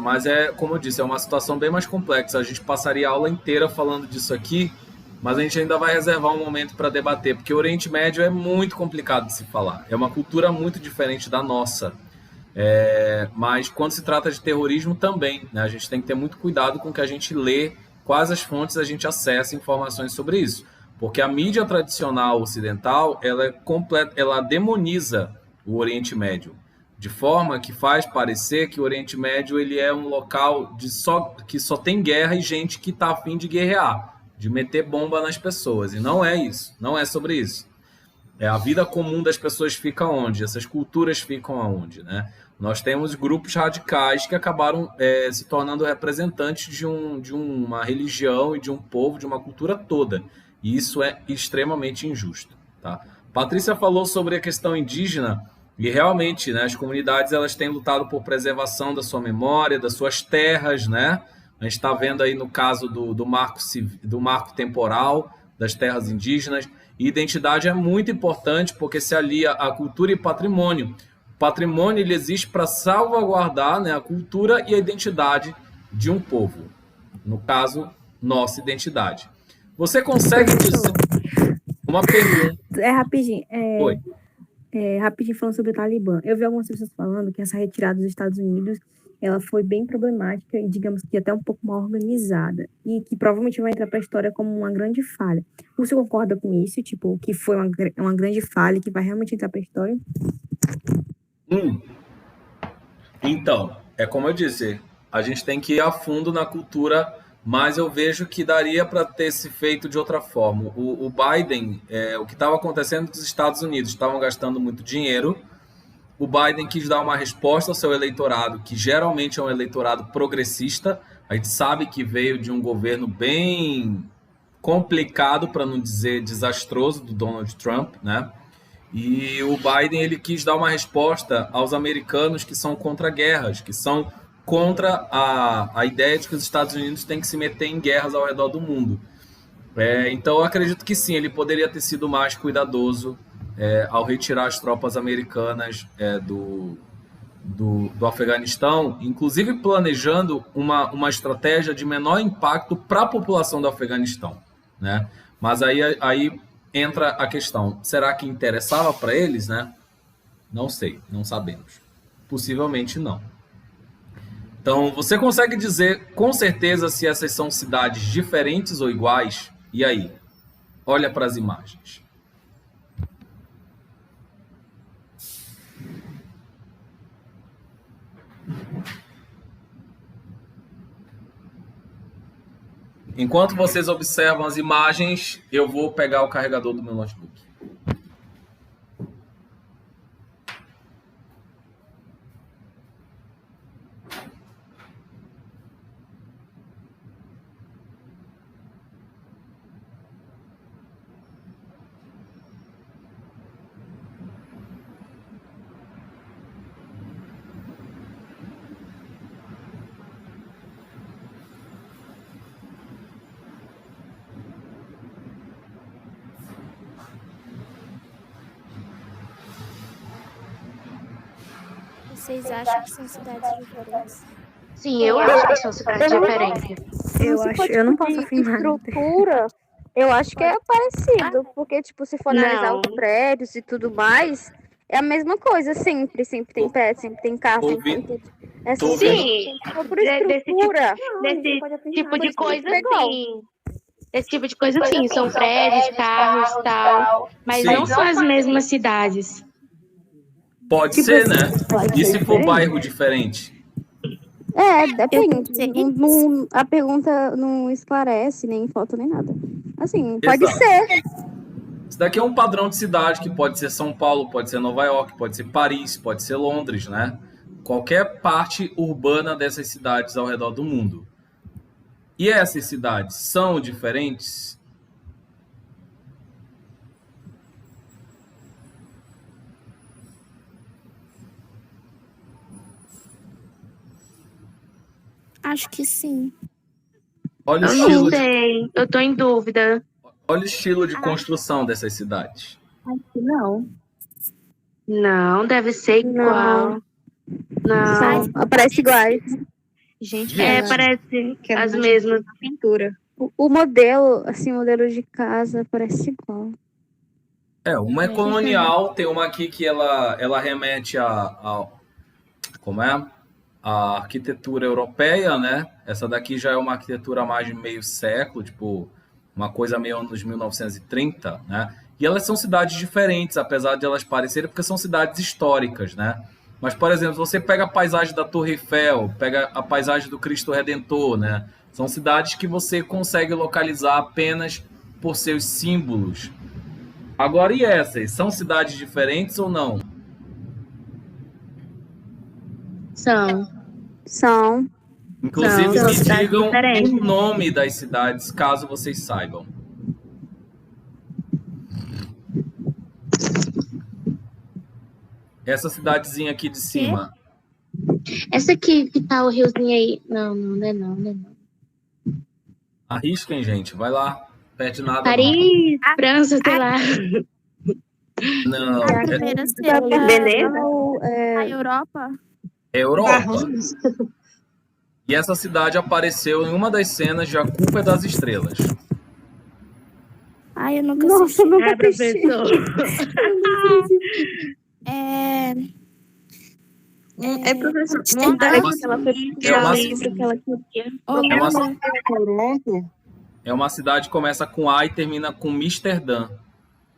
Mas como eu disse, é uma situação bem mais complexa. A gente passaria a aula inteira falando disso aqui, mas a gente ainda vai reservar um momento para debater, porque o Oriente Médio é muito complicado de se falar. É uma cultura muito diferente da nossa. Mas quando se trata de terrorismo também, né, a gente tem que ter muito cuidado com o que a gente lê, quais as fontes a gente acessa informações sobre isso. Porque a mídia tradicional ocidental, ela demoniza o Oriente Médio, de forma que faz parecer que o Oriente Médio ele é um local que só tem guerra e gente que está a fim de guerrear, de meter bomba nas pessoas. E não é isso, não é sobre isso. A vida comum das pessoas fica onde? Essas culturas ficam aonde, né? Nós temos grupos radicais que acabaram se tornando representantes de uma religião e de um povo, de uma cultura toda. E isso é extremamente injusto. Tá? Patrícia falou sobre a questão indígena e realmente, né, as comunidades elas têm lutado por preservação da sua memória, das suas terras. Né? A gente está vendo aí no caso do marco temporal das terras indígenas. E identidade é muito importante porque se alia a cultura e patrimônio. O patrimônio ele existe para salvaguardar, né, a cultura e a identidade de um povo. No caso, nossa identidade. Você consegue dizer uma pergunta? É rapidinho. Oi. Rapidinho falando sobre o Talibã. Eu vi algumas pessoas falando que essa retirada dos Estados Unidos ela foi bem problemática e, digamos que até um pouco mal organizada. E que provavelmente vai entrar para a história como uma grande falha. Você concorda com isso? Tipo, que foi uma grande falha que vai realmente entrar para a história? Então, é como eu disse, a gente tem que ir a fundo na cultura, mas eu vejo que daria para ter se feito de outra forma. O Biden, o que estava acontecendo nos Estados Unidos, estavam gastando muito dinheiro. O Biden quis dar uma resposta ao seu eleitorado, que geralmente é um eleitorado progressista. A gente sabe que veio de um governo bem complicado, para não dizer desastroso, do Donald Trump, né? E o Biden ele quis dar uma resposta aos americanos que são contra guerras, que são contra a ideia de que os Estados Unidos têm que se meter em guerras ao redor do mundo. Então, eu acredito que sim, ele poderia ter sido mais cuidadoso ao retirar as tropas americanas do Afeganistão, inclusive planejando uma estratégia de menor impacto para a população do Afeganistão, né? Mas aí entra a questão, será que interessava para eles, né? Não sei, não sabemos. Possivelmente não. Então, você consegue dizer com certeza se essas são cidades diferentes ou iguais? E aí? Olha para as imagens. Enquanto vocês observam as imagens, eu vou pegar o carregador do meu notebook. Vocês acham que são cidades diferentes? Sim, eu acho que são cidades diferentes. Eu não posso afirmar. Estrutura, eu acho que é parecido, porque, tipo, se for analisar Não. os prédios e tudo mais, é a mesma coisa, sempre tem prédio, sempre tem carro, sempre tem tudo. Sim, por estrutura. desse tipo de coisa, sim. Esse tipo de coisa, sim. São prédios, carros e tal. Mas Sim. não são as mesmas cidades. Pode Tipo ser, assim, né? pode E ser se for diferente. bairro diferente? Depende. A pergunta não esclarece, nem foto, nem nada. Assim, pode Exato. ser. Isso daqui é um padrão de cidade que pode ser São Paulo, pode ser Nova York, pode ser Paris, pode ser Londres, né? Qualquer parte urbana dessas cidades ao redor do mundo. E essas cidades são diferentes? Acho que sim. Olha o Eu estilo não sei, eu tô em dúvida. olha o estilo de construção dessas cidades. Acho que não. Não, deve ser igual. Não. Parece iguais. Gente, Parece que é as muito mesmas. pintura. O modelo, assim, o modelo de casa parece igual. Uma é colonial, tem uma aqui que ela remete como é? A arquitetura europeia, né? Essa daqui já é uma arquitetura há mais de meio século, tipo, uma coisa meio anos 1930, né? E elas são cidades diferentes, apesar de elas parecerem, porque são cidades históricas, né? Mas, por exemplo, você pega a paisagem da Torre Eiffel, pega a paisagem do Cristo Redentor, né? São cidades que você consegue localizar apenas por seus símbolos. Agora, e essas? São cidades diferentes ou não? São. Inclusive, São me cidades digam diferentes. o nome das cidades, caso vocês saibam. Essa cidadezinha aqui de cima. Essa aqui que tá o riozinho aí. Não é não. Arrisquem, gente. Vai lá. Perde nada. Paris, França, sei lá. Não. A primeira seria a Europa. É Europa. E essa cidade apareceu em uma das cenas de A Culpa é das Estrelas. Ai, eu nunca Nossa, assisti. eu nunca É, assisti. É... É, professor, Mudar É o uma, que ela foi é uma, livro que ela queria. Ô, é uma, Bruna, Toronto, é uma cidade que começa com A e termina com Amsterdã.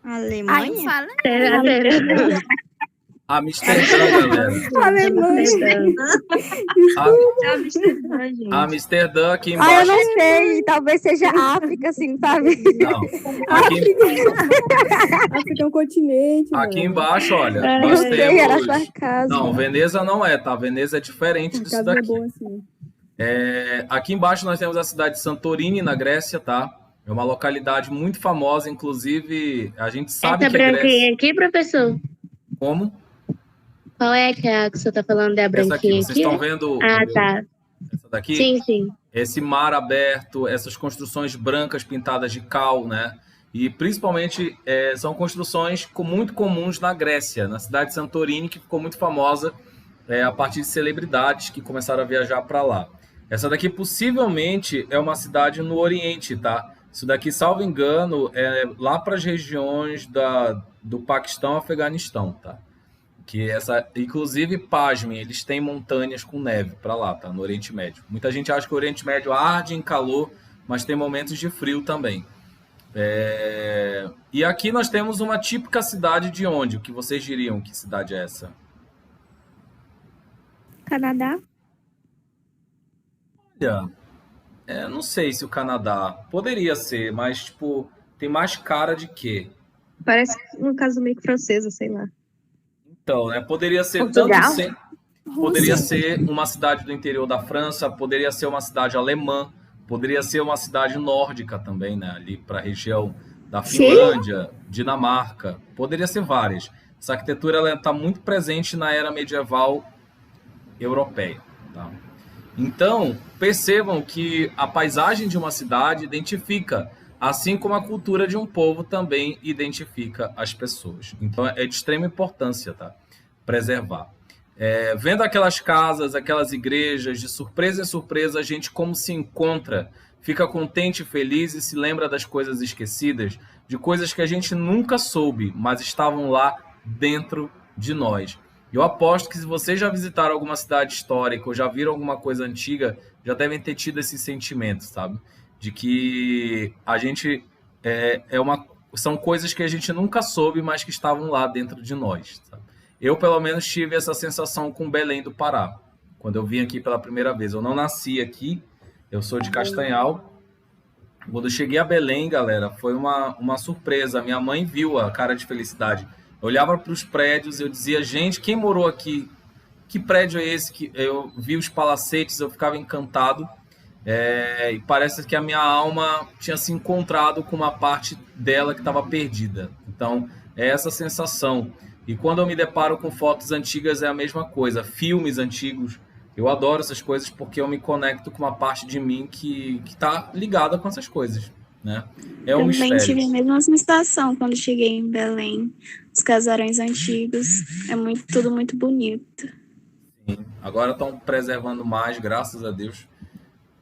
ai, não Alemanha? fala. Amsterdã, galera. Alemanha. Amsterdã, aqui Ah, eu embaixo. não sei. Talvez seja África, assim, sabe? Não. África é um continente, Aqui mano. embaixo, olha, É, nós Eu sei, era temos. sarcasmo. Não, Veneza não é, tá? Veneza é diferente disso Casa é daqui. boa, assim. Aqui embaixo nós temos a cidade de Santorini, na Grécia, tá? É uma localidade muito famosa, inclusive a gente sabe Essa que a Grécia... branquinha aqui, professor? Como? Qual é que é a que você tá falando? É a Essa aqui, branquinha vocês aqui? estão vendo Tá. essa daqui? Sim, sim. Esse mar aberto, essas construções brancas pintadas de cal, né? E principalmente são construções muito comuns na Grécia, na cidade de Santorini, que ficou muito famosa a partir de celebridades que começaram a viajar para lá. Essa daqui possivelmente é uma cidade no Oriente, tá? Isso daqui, salvo engano, é lá para as regiões do Paquistão e Afeganistão, tá? Inclusive, pasmem, eles têm montanhas com neve para lá, tá? No Oriente Médio. Muita gente acha que o Oriente Médio arde em calor, mas tem momentos de frio também. E aqui nós temos uma típica cidade de onde? O que vocês diriam? Que cidade é essa? Canadá? Olha, não sei se o Canadá poderia ser, mas tipo, tem mais cara de quê? Parece um caso meio que francesa, sei lá. Então, poderia ser Portugal? poderia ser uma cidade do interior da França, poderia ser uma cidade alemã, poderia ser uma cidade nórdica também, né? Ali para a região da Finlândia, Dinamarca, poderia ser várias. Essa arquitetura está muito presente na era medieval europeia, tá? Então, percebam que a paisagem de uma cidade identifica, assim como a cultura de um povo também identifica as pessoas. Então, é de extrema importância, tá? Preservar. Vendo aquelas casas, aquelas igrejas, de surpresa em surpresa, a gente como se encontra, fica contente e feliz e se lembra das coisas esquecidas, de coisas que a gente nunca soube, mas estavam lá dentro de nós. Eu aposto que se vocês já visitaram alguma cidade histórica ou já viram alguma coisa antiga, já devem ter tido esse sentimento, sabe? De que a gente são coisas que a gente nunca soube, mas que estavam lá dentro de nós, sabe? Eu, pelo menos, tive essa sensação com Belém do Pará, quando eu vim aqui pela primeira vez. Eu não nasci aqui, eu sou de Castanhal. Quando eu cheguei a Belém, galera, foi uma surpresa. Minha mãe viu a cara de felicidade. Eu olhava para os prédios e eu dizia, gente, quem morou aqui? Que prédio é esse? Eu vi os palacetes, eu ficava encantado. E parece que a minha alma tinha se encontrado com uma parte dela que estava perdida. Então, é essa sensação. E quando eu me deparo com fotos antigas, é a mesma coisa. Filmes antigos, eu adoro essas coisas porque eu me conecto com uma parte de mim que está ligada com essas coisas, né? É um Também mistério. tive a mesma sensação quando cheguei em Belém. Os casarões antigos, tudo muito bonito. Sim. Agora estão preservando mais, graças a Deus.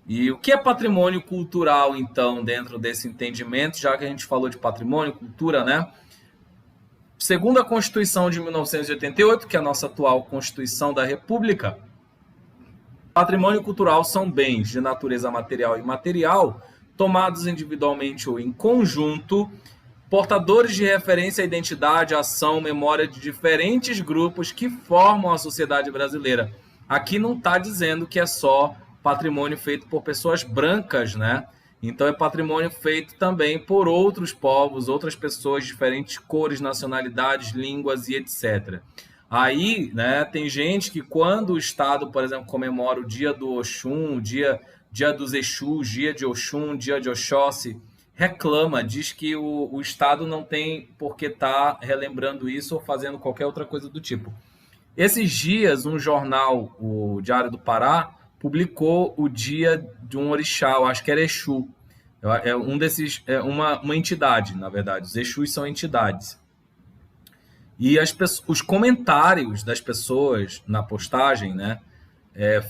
E o que é patrimônio cultural, então, dentro desse entendimento, já que a gente falou de patrimônio, cultura, né? Segundo a Constituição de 1988, que é a nossa atual Constituição da República, patrimônio cultural são bens de natureza material e imaterial, tomados individualmente ou em conjunto, portadores de referência à identidade, ação, memória de diferentes grupos que formam a sociedade brasileira. Aqui não está dizendo que é só patrimônio feito por pessoas brancas, né? Então é patrimônio feito também por outros povos, outras pessoas, diferentes cores, nacionalidades, línguas e etc. Aí, né, tem gente que quando o Estado, por exemplo, comemora o dia do Oxum, dia dos Exus, dia de Oxum, dia de Oxóssi, reclama, diz que o Estado não tem por que estar relembrando isso ou fazendo qualquer outra coisa do tipo. Esses dias, um jornal, o Diário do Pará, publicou o dia de um orixá, eu acho que era Exu. Uma entidade, na verdade. Os Exus são entidades. E os comentários das pessoas na postagem, né,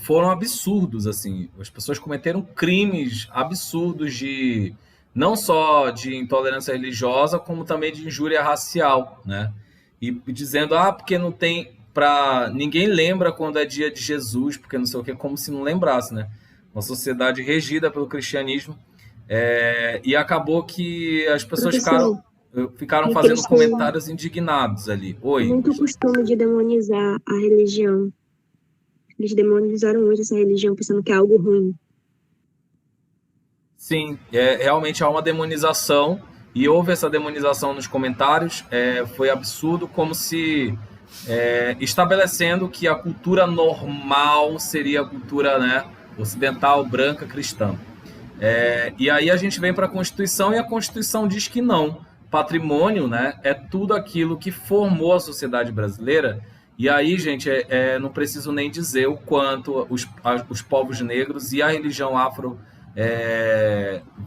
foram absurdos, assim. As pessoas cometeram crimes absurdos de não só de intolerância religiosa, como também de injúria racial, né? E dizendo, porque não tem ninguém lembra quando é dia de Jesus, porque não sei o que, como se não lembrasse, né? Uma sociedade regida pelo cristianismo, e acabou que as pessoas ficaram fazendo comentários indignados ali. Oi. Muito costume de demonizar a religião. Eles demonizaram muito essa religião, pensando que é algo ruim. Sim, realmente há uma demonização, e houve essa demonização nos comentários, foi absurdo, como se estabelecendo que a cultura normal seria a cultura, né, ocidental, branca, cristã. E aí a gente vem para a Constituição, e a Constituição diz que não. Patrimônio, né, é tudo aquilo que formou a sociedade brasileira. E aí, gente, não preciso nem dizer o quanto os povos negros e a religião afro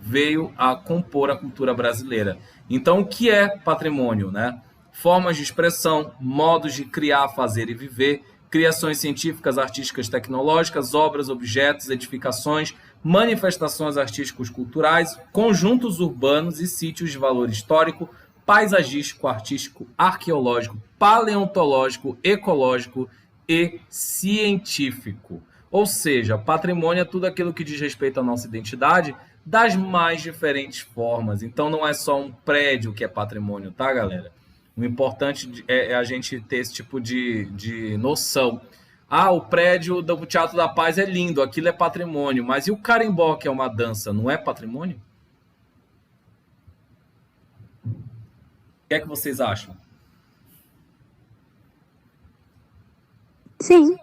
veio a compor a cultura brasileira. Então, o que é patrimônio, né? Formas de expressão, modos de criar, fazer e viver, criações científicas, artísticas, tecnológicas, obras, objetos, edificações, manifestações artísticos culturais, conjuntos urbanos e sítios de valor histórico, paisagístico, artístico, arqueológico, paleontológico, ecológico e científico. Ou seja, patrimônio é tudo aquilo que diz respeito à nossa identidade das mais diferentes formas. Então não é só um prédio que é patrimônio, tá, galera? O importante é a gente ter esse tipo de noção. O prédio do Teatro da Paz é lindo, aquilo é patrimônio. Mas e o carimbó, que é uma dança, não é patrimônio? O que é que vocês acham? Sim.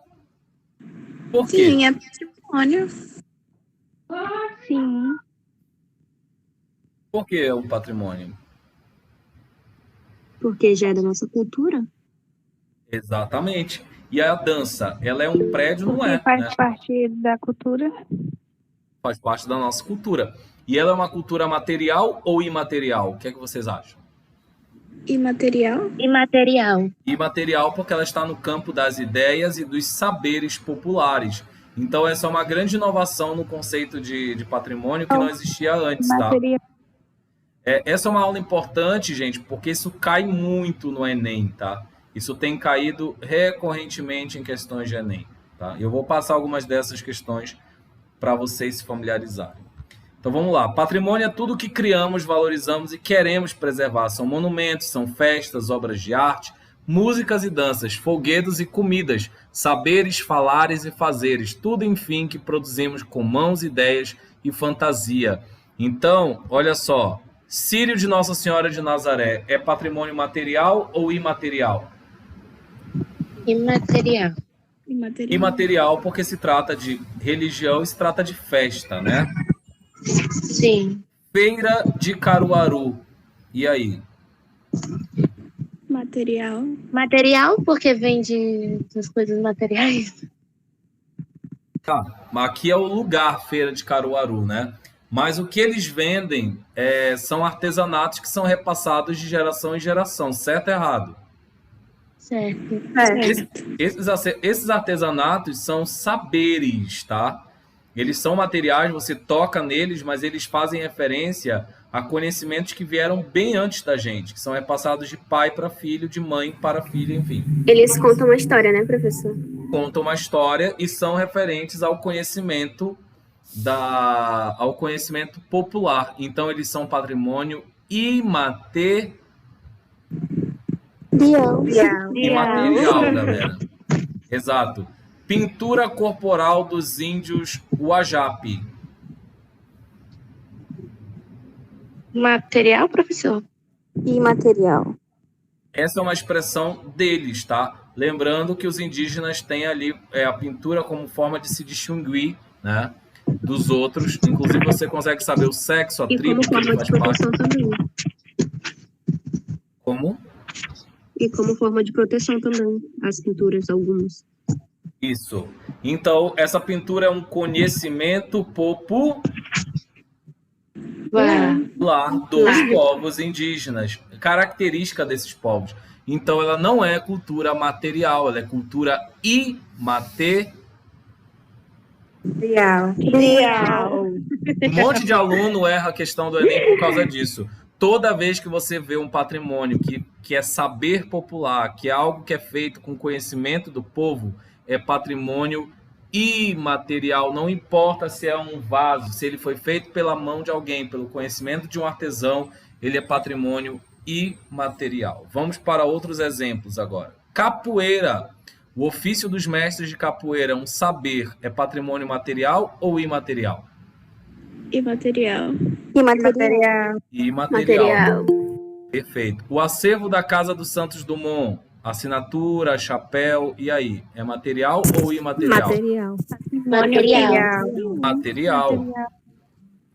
Por quê? Sim, é patrimônio. Sim. Por que é um patrimônio? Porque já é da nossa cultura. Exatamente. E a dança, ela é um prédio, não é? Faz Né? parte da cultura. Faz parte da nossa cultura. E ela é uma cultura material ou imaterial? O que é que vocês acham? Imaterial? Imaterial. Imaterial porque ela está no campo das ideias e dos saberes populares. Então essa é uma grande inovação no conceito de patrimônio que não existia antes, tá? Essa é uma aula importante, gente, porque isso cai muito no Enem, tá? Isso tem caído recorrentemente em questões de Enem, tá? Eu vou passar algumas dessas questões para vocês se familiarizarem. Então vamos lá. Patrimônio é tudo que criamos, valorizamos e queremos preservar. São monumentos, são festas, obras de arte, músicas e danças, folguedos e comidas, saberes, falares e fazeres. Tudo, enfim, que produzimos com mãos, ideias e fantasia. Então, olha só. Círio de Nossa Senhora de Nazaré é patrimônio material ou imaterial? Imaterial. Imaterial porque se trata de religião e se trata de festa, né? Sim. Feira de Caruaru. E aí? Material. Material porque vende as coisas materiais. Tá, mas aqui é o lugar, Feira de Caruaru, né? Mas o que eles vendem são artesanatos que são repassados de geração em geração, certo ou errado? Certo. Esses artesanatos são saberes, tá? Eles são materiais, você toca neles, mas eles fazem referência a conhecimentos que vieram bem antes da gente, que são repassados de pai para filho, de mãe para filho, enfim. Eles contam uma história, né, professor? Contam uma história e são referentes ao conhecimento popular. Então, eles são patrimônio imaterial, galera. Exato. Pintura corporal dos índios Uajapi. Material, professor? Imaterial. Essa é uma expressão deles, tá? Lembrando que os indígenas têm ali a pintura como forma de se distinguir, né, dos outros. Inclusive, você consegue saber o sexo, a tribo que ele faz parte. Também. Como? E como forma de proteção também, as pinturas, algumas. Isso. Então, essa pintura é um conhecimento popular dos povos indígenas, característica desses povos. Então, ela não é cultura material, ela é cultura imaterial. Um monte de aluno erra a questão do Enem por causa disso. Toda vez que você vê um patrimônio que é saber popular, que é algo que é feito com conhecimento do povo, é patrimônio imaterial. Não importa se é um vaso, se ele foi feito pela mão de alguém, pelo conhecimento de um artesão, ele é patrimônio imaterial. Vamos para outros exemplos agora. Capoeira. O ofício dos mestres de capoeira é um saber, é patrimônio material ou imaterial? Imaterial. Imaterial. Perfeito. O acervo da Casa dos Santos Dumont, assinatura, chapéu, e aí? É material ou imaterial? Material.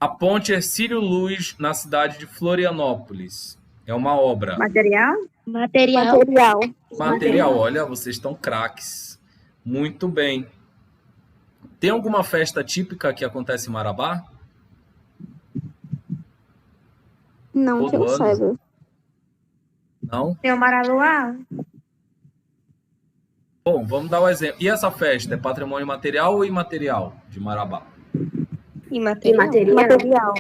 A ponte Hercílio Luz, na cidade de Florianópolis. É uma obra. Material. Olha, vocês estão craques. Muito bem. Tem alguma festa típica que acontece em Marabá? Não que eu Todo ano? saiba. Não? Tem o Maraluá. Bom, vamos dar um exemplo. E essa festa é patrimônio material ou imaterial de Marabá? Material.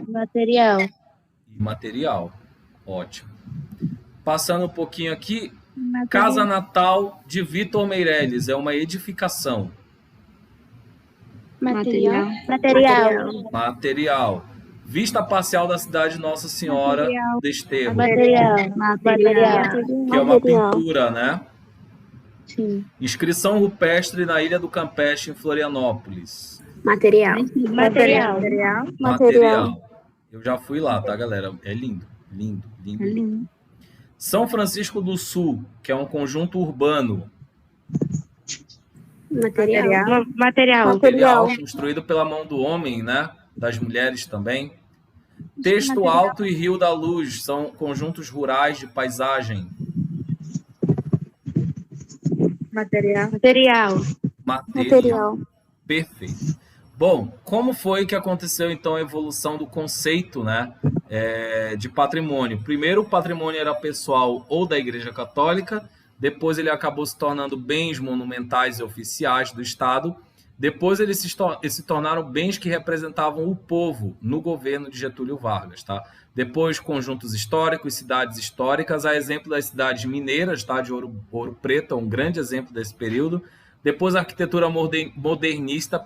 Imaterial. Ótimo. Passando um pouquinho aqui, Casa Natal de Vitor Meirelles. É uma edificação. Material. Material. Vista parcial da cidade de Nossa Senhora do Desterro. Material. Que é uma pintura, né? Sim. Inscrição rupestre na Ilha do Campeche, em Florianópolis. Material. Eu já fui lá, tá, galera? É lindo. Lindo. São Francisco do Sul, que é um conjunto urbano. Material construído pela mão do homem, né? Das mulheres também. Texto Alto e Rio da Luz são conjuntos rurais de paisagem. Material. Perfeito. Bom, como foi que aconteceu então a evolução do conceito, né, de patrimônio? Primeiro, o patrimônio era pessoal ou da Igreja Católica, depois ele acabou se tornando bens monumentais e oficiais do Estado, depois eles se tornaram bens que representavam o povo no governo de Getúlio Vargas, tá? Depois, conjuntos históricos, cidades históricas, a exemplo das cidades mineiras, tá? De Ouro Preto, é um grande exemplo desse período. Depois, a arquitetura modernista,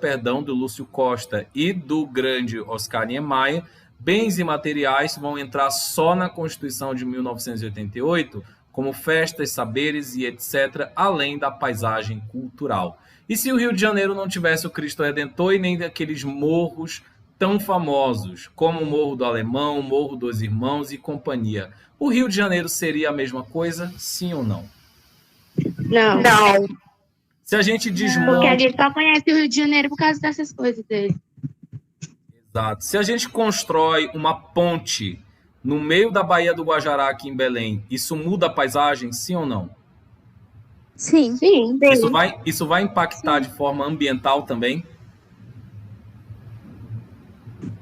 do Lúcio Costa e do grande Oscar Niemeyer. Bens imateriais vão entrar só na Constituição de 1988, como festas, saberes e etc., além da paisagem cultural. E se o Rio de Janeiro não tivesse o Cristo Redentor e nem daqueles morros tão famosos, como o Morro do Alemão, o Morro dos Irmãos e companhia, o Rio de Janeiro seria a mesma coisa, sim ou não? Não. Se a gente desmonta... Porque a gente só conhece o Rio de Janeiro por causa dessas coisas dele. Exato. Se a gente constrói uma ponte no meio da Baía do Guajará, aqui em Belém, isso muda a paisagem, sim ou não? Sim. Isso vai impactar de forma ambiental também?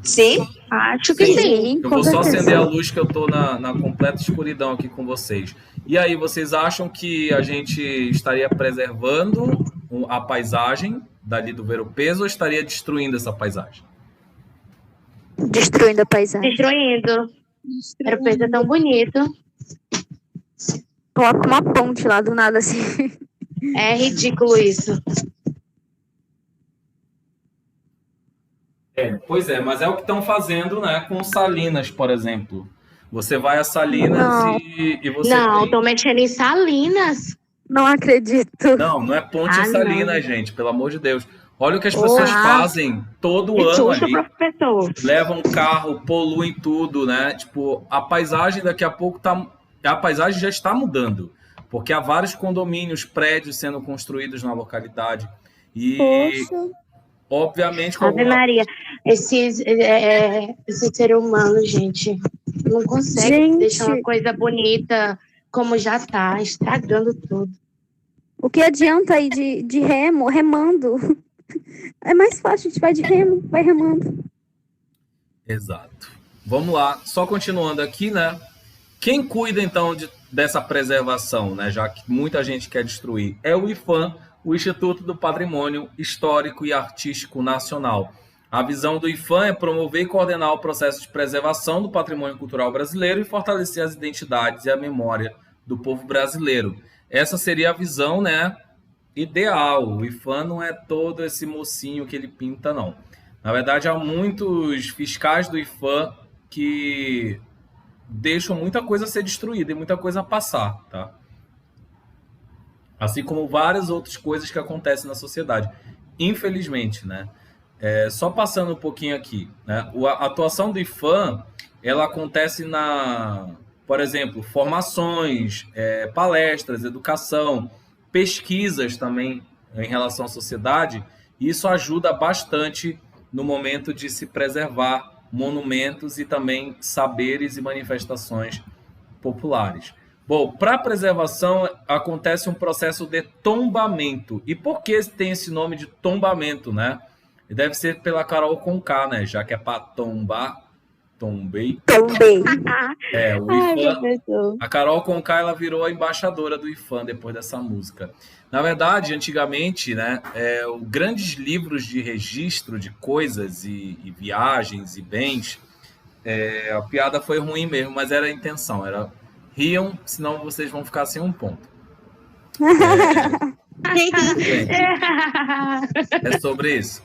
Sim. Acho que sim. Eu vou só acender a luz que eu estou na completa escuridão aqui com vocês. E aí, vocês acham que a gente estaria preservando a paisagem dali do Ver-o-Peso ou estaria destruindo essa paisagem? Destruindo a paisagem. Destruindo. Ver-o-Peso é tão bonito. Coloca uma ponte lá do nada assim. É ridículo isso. Pois é, mas é o que estão fazendo, né, com Salinas, por exemplo. Você vai a Salinas e você Não, tô mexendo em Salinas. Não acredito. Não é Ponte Salinas, gente, pelo amor de Deus. Olha o que as pessoas fazem todo ano ali. Levam carro, poluem tudo, né? Tipo, a paisagem daqui a pouco a paisagem já está mudando, porque há vários condomínios, prédios sendo construídos na localidade. E, obviamente... Ave Maria, esse ser humano, gente, não consegue deixar uma coisa bonita como já está, estragando tudo. O que adianta ir de remando? É mais fácil, a gente vai de remo, vai remando. Exato. Vamos lá, só continuando aqui, né? Quem cuida, então, dessa preservação, né? Já que muita gente quer destruir, é o IPHAN, o Instituto do Patrimônio Histórico e Artístico Nacional. A visão do IPHAN é promover e coordenar o processo de preservação do patrimônio cultural brasileiro e fortalecer as identidades e a memória do povo brasileiro. Essa seria a visão, né, ideal. O IPHAN não é todo esse mocinho que ele pinta, não. Na verdade, há muitos fiscais do IPHAN que deixam muita coisa ser destruída e muita coisa passar, tá? Assim como várias outras coisas que acontecem na sociedade. Infelizmente, né? Só passando um pouquinho aqui, né? A atuação do IPHAN, ela acontece por exemplo, formações, palestras, educação, pesquisas também em relação à sociedade, e isso ajuda bastante no momento de se preservar monumentos e também saberes e manifestações populares. Bom, para a preservação acontece um processo de tombamento. E por que tem esse nome de tombamento, né? Deve ser pela Carol Conká, né? Já que é para tombar, tombei. O IPHAN, a Carol Conká, ela virou a embaixadora do IPHAN depois dessa música. Na verdade, antigamente, né, grandes livros de registro de coisas e viagens e bens, a piada foi ruim mesmo, mas era a intenção, riam, senão vocês vão ficar sem um ponto. É sobre isso.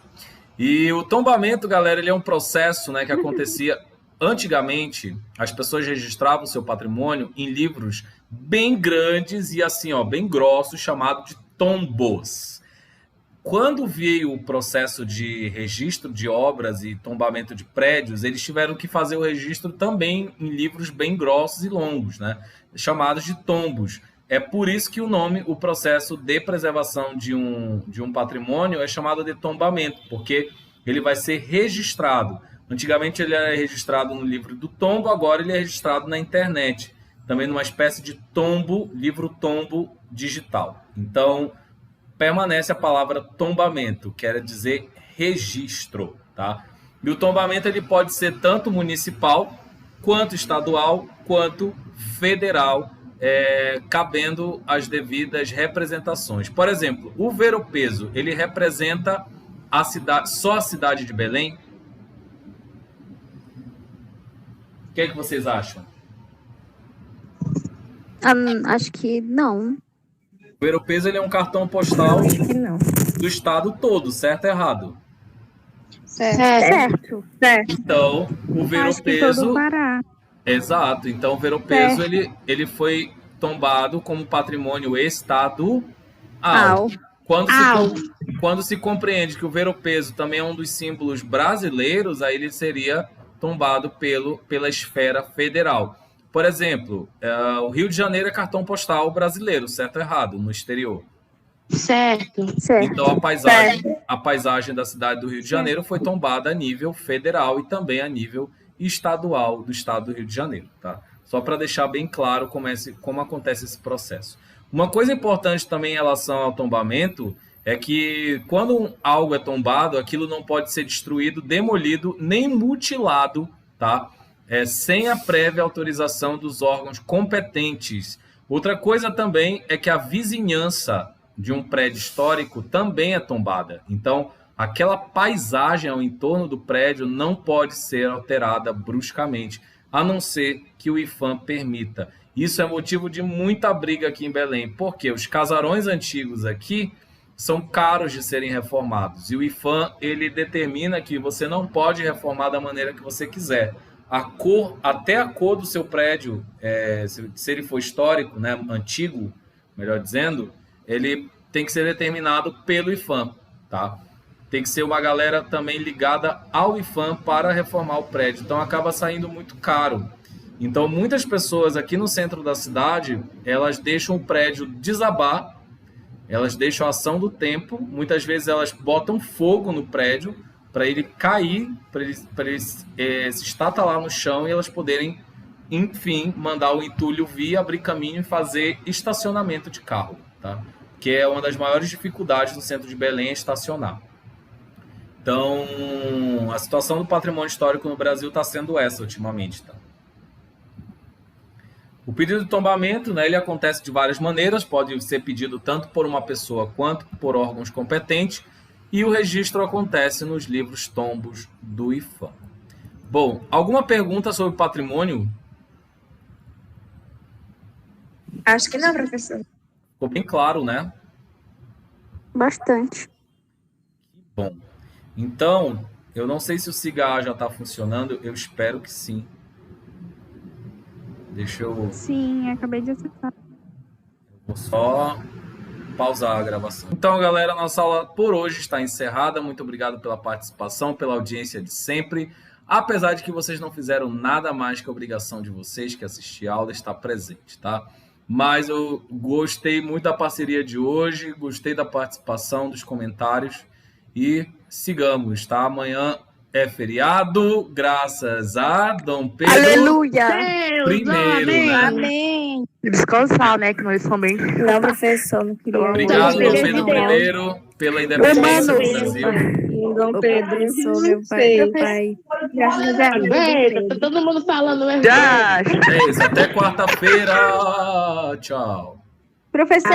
E o tombamento, galera, ele é um processo, né, que acontecia antigamente. As pessoas registravam o seu patrimônio em livros bem grandes e assim, ó, bem grossos, chamado de tombos. Quando veio o processo de registro de obras e tombamento de prédios, eles tiveram que fazer o registro também em livros bem grossos e longos, né, chamados de tombos. É por isso que o processo de preservação de um patrimônio é chamado de tombamento, porque ele vai ser registrado. Antigamente ele era registrado no livro do tombo, agora ele é registrado na internet, também numa espécie de tombo, livro-tombo digital. Então, permanece a palavra tombamento, quer dizer registro, tá? E o tombamento ele pode ser tanto municipal, quanto estadual, quanto federal, cabendo as devidas representações. Por exemplo, o ver-o-peso, ele representa só a cidade de Belém? O que é que vocês acham? Acho que não. O ver-o-peso ele é um cartão postal do estado todo, certo ou errado? Certo. Então, o ver-o-peso... Exato. Então, o ver-o-peso ele foi tombado como patrimônio estadual. Quando se compreende que o ver-o-peso também é um dos símbolos brasileiros, aí ele seria tombado pela esfera federal. Por exemplo, o Rio de Janeiro é cartão postal brasileiro, certo ou errado, no exterior? Certo. Então, a paisagem da cidade do Rio de Janeiro foi tombada a nível federal e também a nível estadual do estado do Rio de Janeiro, tá? Só para deixar bem claro como acontece esse processo. Uma coisa importante também em relação ao tombamento é que quando algo é tombado, aquilo não pode ser destruído, demolido, nem mutilado, tá? Sem a prévia autorização dos órgãos competentes. Outra coisa também é que a vizinhança de um prédio histórico também é tombada. Então, aquela paisagem ao entorno do prédio não pode ser alterada bruscamente, a não ser que o IPHAN permita. Isso é motivo de muita briga aqui em Belém, porque os casarões antigos aqui são caros de serem reformados. E o IPHAN, ele determina que você não pode reformar da maneira que você quiser. Até a cor do seu prédio, se ele for histórico, né, antigo, melhor dizendo, ele tem que ser determinado pelo IPHAN, tá? Tem que ser uma galera também ligada ao IPHAN para reformar o prédio. Então, acaba saindo muito caro. Então, muitas pessoas aqui no centro da cidade, elas deixam o prédio desabar, elas deixam a ação do tempo, muitas vezes elas botam fogo no prédio para ele cair, para ele se estatalar no chão e elas poderem, enfim, mandar o entulho vir, abrir caminho e fazer estacionamento de carro, tá? Que é uma das maiores dificuldades no centro de Belém, é estacionar. Então, a situação do patrimônio histórico no Brasil está sendo essa ultimamente, tá? O pedido de tombamento, né, ele acontece de várias maneiras, pode ser pedido tanto por uma pessoa quanto por órgãos competentes, e o registro acontece nos livros tombos do IFAM. Bom, alguma pergunta sobre patrimônio? Acho que não, professor. Ficou bem claro, né? Bastante. Bom, então, eu não sei se o Cigarra já está funcionando, eu espero que sim. Deixa eu... Sim, acabei de acessar. Vou só pausar a gravação. Então, galera, nossa aula por hoje está encerrada. Muito obrigado pela participação, pela audiência de sempre. Apesar de que vocês não fizeram nada mais que a obrigação de vocês, que assistir a aula, estar presente, tá? Mas eu gostei muito da parceria de hoje, gostei da participação, dos comentários e sigamos, tá? Amanhã é feriado, graças a Dom Pedro Aleluia! Primeiro, né? Amém! Descansar, né? Que nós somente. Não, professor, não queria. Obrigado, Dom Pedro Primeiro, pela independência do Brasil. Dom Pedro. Professor, meu pai. Eita, tá todo mundo falando mesmo. É isso, até quarta-feira. Tchau. Professor,